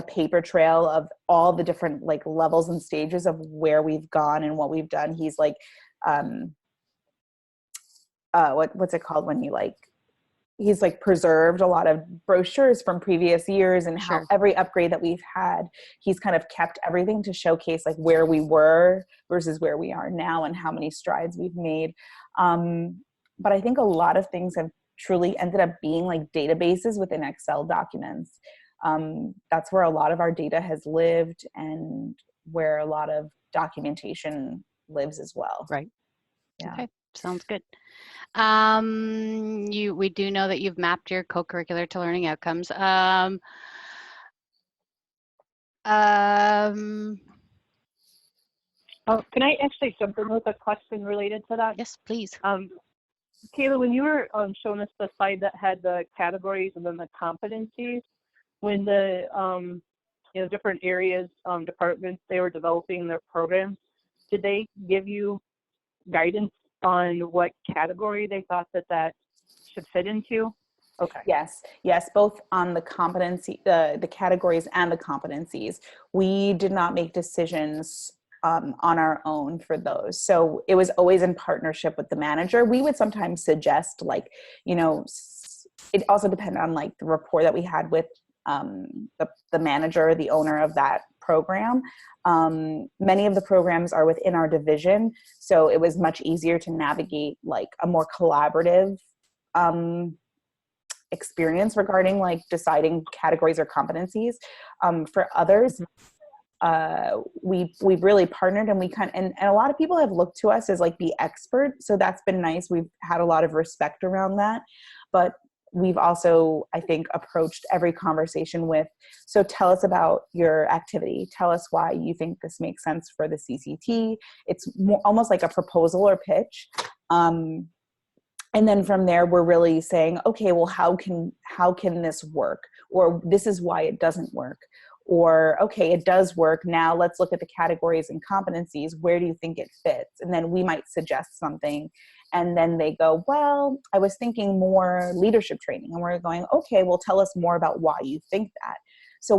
paper trail of all the different like levels and stages of where we've gone and what we've done. He's like, what's it called when you like, he's like preserved a lot of brochures from previous years and how every upgrade that we've had, he's kind of kept everything to showcase like where we were versus where we are now and how many strides we've made. But I think a lot of things have truly ended up being like databases within Excel documents. That's where a lot of our data has lived and where a lot of documentation lives as well. Right. Yeah. Okay. Sounds good. We do know that you've mapped your co-curricular to learning outcomes. Oh, can I actually jump in with a question related to that? Yes, please. Kayla, when you were showing us the slide that had the categories and then the competencies, when the different areas, departments, they were developing their programs, did they give you guidance on what category they thought that should fit into? Okay. Yes, both on the competency, the categories and the competencies. We did not make decisions on our own for those. So it was always in partnership with the manager. We would sometimes suggest, like, it also depended on like the rapport that we had with the manager, the owner of that program. Many of the programs are within our division, so it was much easier to navigate like a more collaborative experience regarding like deciding categories or competencies. For others, we've really partnered, and and a lot of people have looked to us as like the expert. So that's been nice. We've had a lot of respect around that, but we've also, I think, approached every conversation with, so tell us about your activity. Tell us why you think this makes sense for the CCT. It's almost like a proposal or pitch. And then from there, we're really saying, okay, well, how can this work? Or this is why it doesn't work. Or, okay, it does work. Now let's look at the categories and competencies. Where do you think it fits? And then we might suggest something. And then they go, well, I was thinking more leadership training. And we're going, okay, well, tell us more about why you think that. So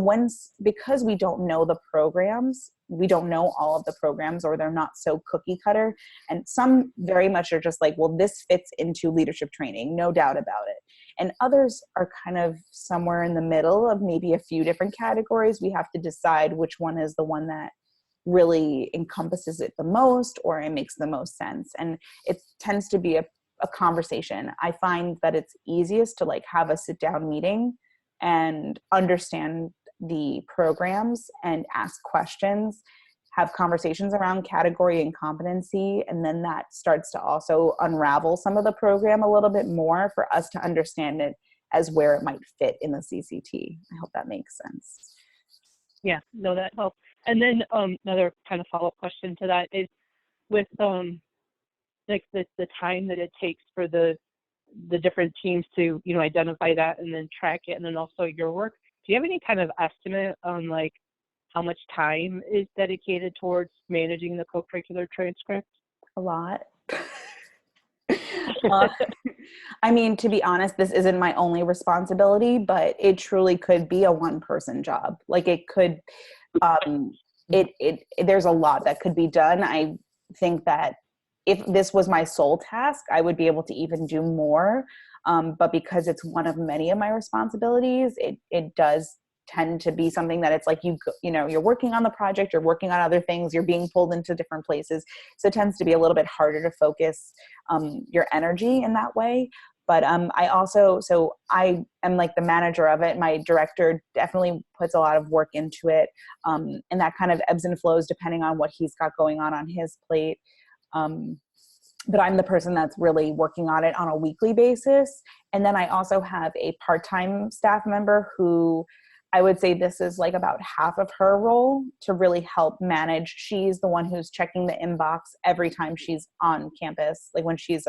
because we don't know the programs, we don't know all of the programs, or they're not so cookie cutter. And some very much are just like, well, this fits into leadership training, no doubt about it. And others are kind of somewhere in the middle of maybe a few different categories. We have to decide which one is the one that really encompasses it the most, or it makes the most sense. And it tends to be a conversation. I find that it's easiest to like have a sit down meeting and understand the programs and ask questions, have conversations around category and competency, and then that starts to also unravel some of the program a little bit more for us to understand it as where it might fit in the CCT. I hope that makes sense. Yeah, no, that helps. And then another kind of follow-up question to that is with like the time that it takes for the different teams to, identify that and then track it, and then also your work. Do you have any kind of estimate on like how much time is dedicated towards managing the co-curricular transcript? A lot. I mean, to be honest, this isn't my only responsibility, but it truly could be a one-person job. Like it could, there's a lot that could be done. I think that if this was my sole task, I would be able to even do more. But because it's one of many of my responsibilities, it does tend to be something that it's like, you're working on the project, you're working on other things, you're being pulled into different places. So it tends to be a little bit harder to focus your energy in that way. But I am like the manager of it. My director definitely puts a lot of work into it. And that kind of ebbs and flows depending on what he's got going on his plate. But I'm the person that's really working on it on a weekly basis. And then I also have a part-time staff member who I would say this is like about half of her role to really help manage. She's the one who's checking the inbox every time she's on campus. Like when she's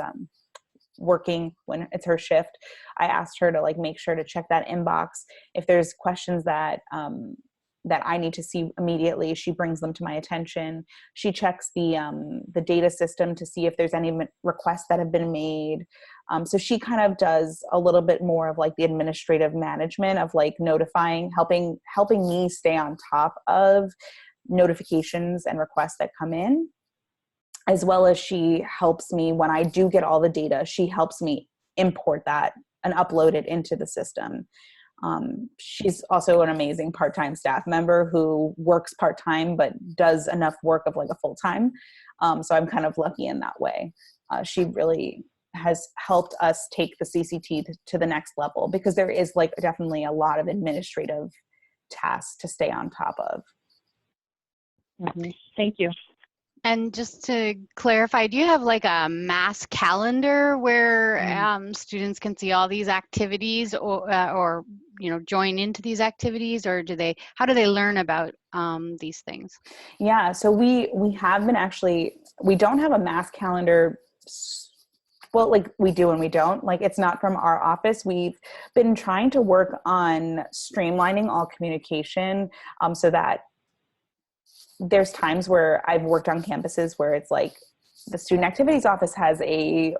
working, when it's her shift, I asked her to like make sure to check that inbox. If there's questions that I need to see immediately, she brings them to my attention. She checks the data system to see if there's any requests that have been made. So she kind of does a little bit more of like the administrative management of like notifying, helping me stay on top of notifications and requests that come in, as well as she helps me when I do get all the data. She helps me import that and upload it into the system. She's also an amazing part-time staff member who works part-time but does enough work of like a full-time. So I'm kind of lucky in that way. She really has helped us take the CCT to the next level, because there is like definitely a lot of administrative tasks to stay on top of. Mm-hmm. Thank you. And just to clarify, do you have like a mass calendar where students can see all these activities, or join into these activities, or how do they learn about these things? Yeah, so we have been we don't have a mass calendar. Well, like we do and we don't. Like it's not from our office. We've been trying to work on streamlining all communication so that there's times where I've worked on campuses where it's like the student activities office has an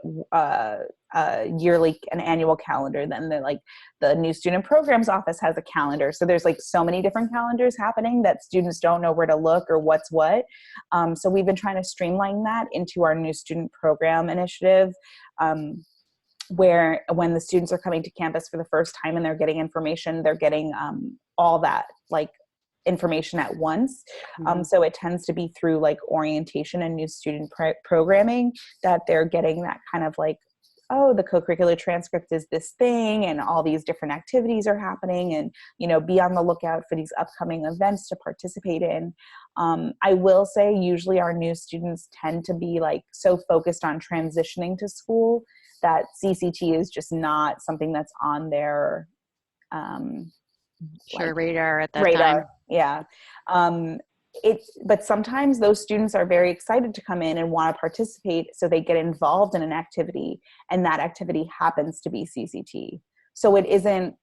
annual calendar. Then the new student programs office has a calendar. So there's like so many different calendars happening that students don't know where to look or what's what. So we've been trying to streamline that into our new student program initiative, where when the students are coming to campus for the first time and they're getting information, they're getting all that like information at once. So it tends to be through like orientation and new student programming that they're getting that kind of like, oh, the co-curricular transcript is this thing and all these different activities are happening, and, you know, be on the lookout for these upcoming events to participate in. I will say usually our new students tend to be like so focused on transitioning to school that CCT is just not something that's on their radar at that time. Yeah. But sometimes those students are very excited to come in and want to participate, so they get involved in an activity, and that activity happens to be CCT. So it isn't,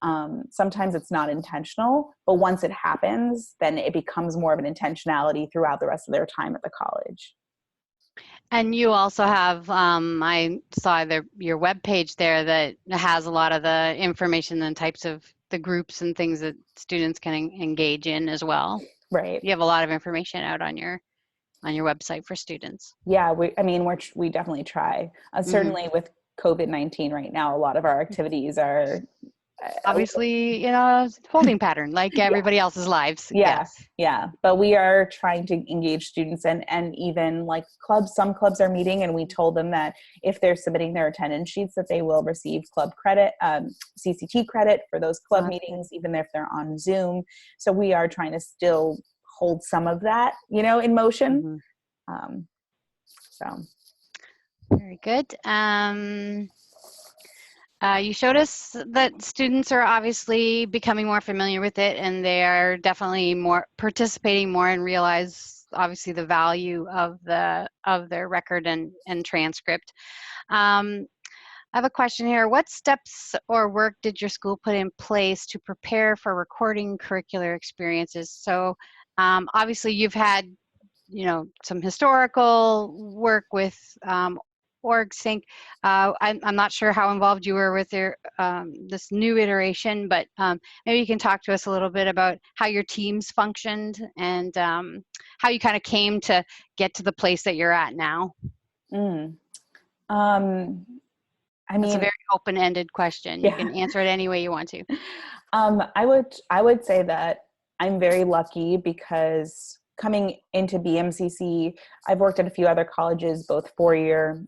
sometimes it's not intentional, but once it happens, then it becomes more of an intentionality throughout the rest of their time at the college. And you also have, I saw your webpage there that has a lot of the information and types of the groups and things that students can engage in as well. Right. You have a lot of information out on your website for students. Yeah, we definitely try. Certainly with COVID-19 right now, a lot of our activities are obviously, you know, holding pattern like everybody else's lives. Yeah. But we are trying to engage students, and even like some clubs are meeting, and we told them that if they're submitting their attendance sheets that they will receive club credit, CCT credit for those club meetings, even if they're on Zoom. So we are trying to still hold some of that, you know, in motion. So. Very good. You showed us that students are obviously becoming more familiar with it, and they are definitely participating more and realize obviously the value of their record and transcript. I have a question here. What steps or work did your school put in place to prepare for recording curricular experiences? So obviously you've had, you know, some historical work with OrgSync. I'm not sure how involved you were with your this new iteration, but maybe you can talk to us a little bit about how your teams functioned and how you kind of came to get to the place that you're at now. I mean, it's a very open-ended question. You can answer it any way you want to. I would say that I'm very lucky because coming into BMCC, I've worked at a few other colleges, both 4-year.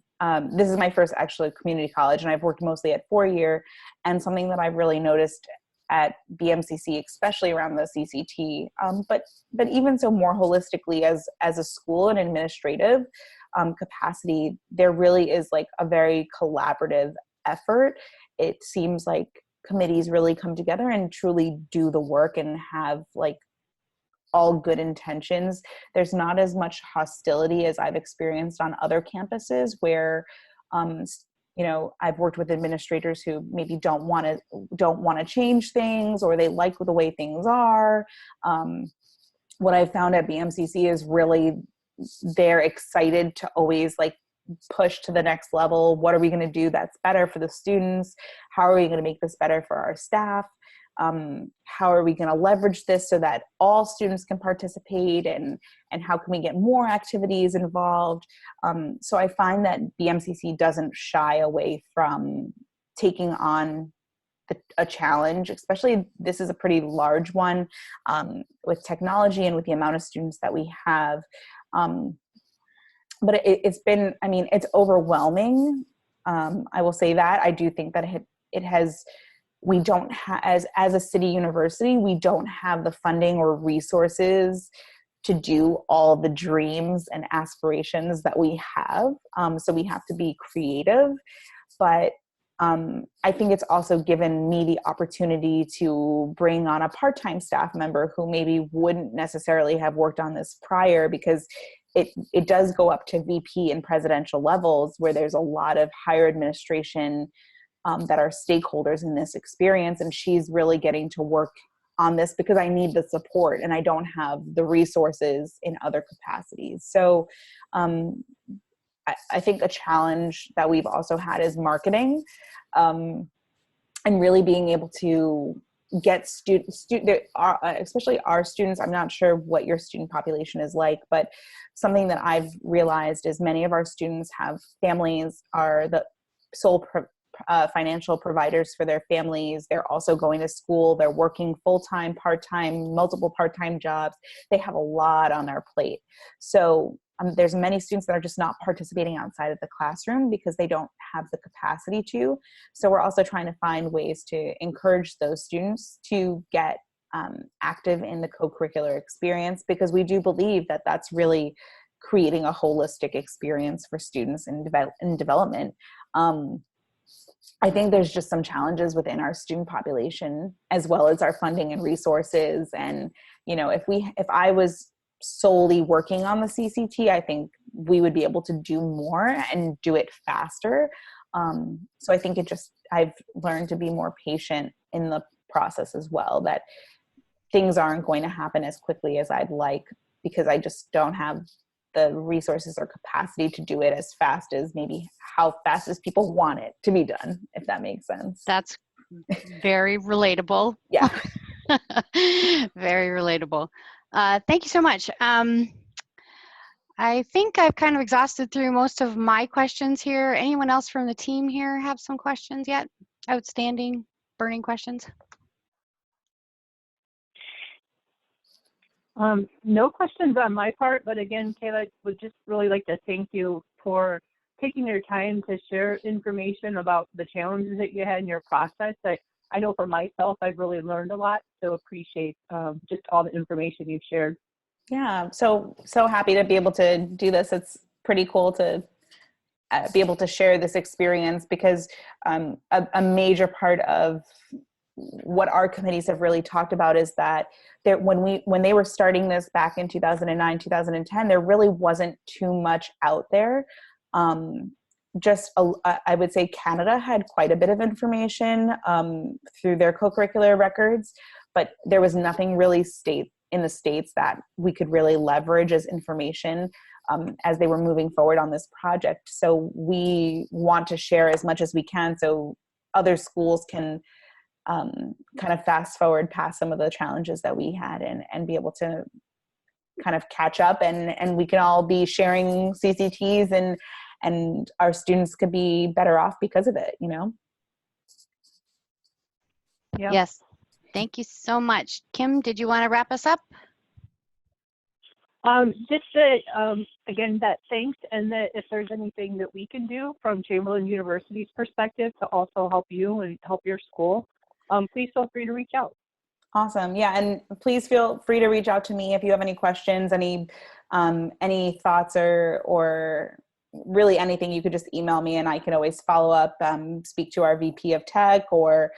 This is my first actually community college, and I've worked mostly at 4-year. And something that I've really noticed at BMCC, especially around the CCT, but even so more holistically as a school and administrative capacity, there really is like a very collaborative effort. It seems like committees really come together and truly do the work and have like all good intentions. There's not as much hostility as I've experienced on other campuses where, you know, I've worked with administrators who maybe don't want to change things, or they like the way things are. What I've found at BMCC is really they're excited to always like push to the next level. What are we going to do that's better for the students? How are we going to make this better for our staff? How are we going to leverage this so that all students can participate, and how can we get more activities involved? So I find that BMCC doesn't shy away from taking on a challenge, especially this is a pretty large one with technology and with the amount of students that we have. But it's been, I mean, it's overwhelming. I will say that. I do think that it has, we don't have, as a city university, we don't have the funding or resources to do all the dreams and aspirations that we have. So we have to be creative. But I think it's also given me the opportunity to bring on a part-time staff member who maybe wouldn't necessarily have worked on this prior, because it does go up to VP and presidential levels where there's a lot of higher administration that are stakeholders in this experience. And she's really getting to work on this because I need the support and I don't have the resources in other capacities. So I think a challenge that we've also had is marketing, and really being able to get especially our students. I'm not sure what your student population is like, but something that I've realized is many of our students have families, are the sole financial providers for their families. They're also going to school. They're working full-time, part-time, multiple part-time jobs. They have a lot on their plate. So there's many students that are just not participating outside of the classroom because they don't have the capacity to. So we're also trying to find ways to encourage those students to get active in the co-curricular experience, because we do believe that that's really creating a holistic experience for students in development. I think there's just some challenges within our student population, as well as our funding and resources. And, you know, if I was solely working on the CCT, I think we would be able to do more and do it faster. So I think I've learned to be more patient in the process as well, that things aren't going to happen as quickly as I'd like, because I just don't have the resources or capacity to do it as fast as maybe how fast as people want it to be done, if that makes sense. That's very relatable. Yeah. Very relatable. Thank you so much. I think I've kind of exhausted through most of my questions here. Anyone else from the team here have some questions yet? Outstanding, burning questions? No questions on my part, but again, Kayla, would just really like to thank you for taking your time to share information about the challenges that you had in your process. I know for myself, I've really learned a lot, so appreciate just all the information you've shared. Yeah, so happy to be able to do this. It's pretty cool to be able to share this experience, because a major part of what our committees have really talked about is that when they were starting this back in 2009, 2010, there really wasn't too much out there. I would say Canada had quite a bit of information through their co-curricular records, but there was nothing really in the States that we could really leverage as information as they were moving forward on this project. So we want to share as much as we can so other schools can kind of fast forward past some of the challenges that we had and be able to kind of catch up, and we can all be sharing CCTs, and our students could be better off because of it, you know? Yeah. Yes. Thank you so much. Kim, did you want to wrap us up? Just that, again, that thanks, and that if there's anything that we can do from Chamberlain University's perspective to also help you and help your school, please feel free to reach out. Awesome. Yeah. And please feel free to reach out to me if you have any questions, any thoughts or really anything. You could just email me and I can always follow up, speak to our VP of Tech or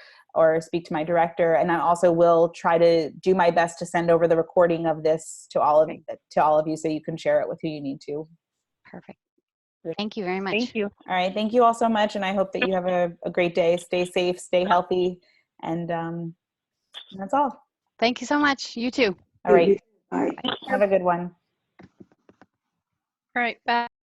speak to my director. And I also will try to do my best to send over the recording of this to all of you so you can share it with who you need to. Perfect. Thank you very much. Thank you. All right. Thank you all so much. And I hope that you have a great day. Stay safe, stay healthy. And that's all. Thank you so much. You too. All right. Bye. Have a good one. All right, bye.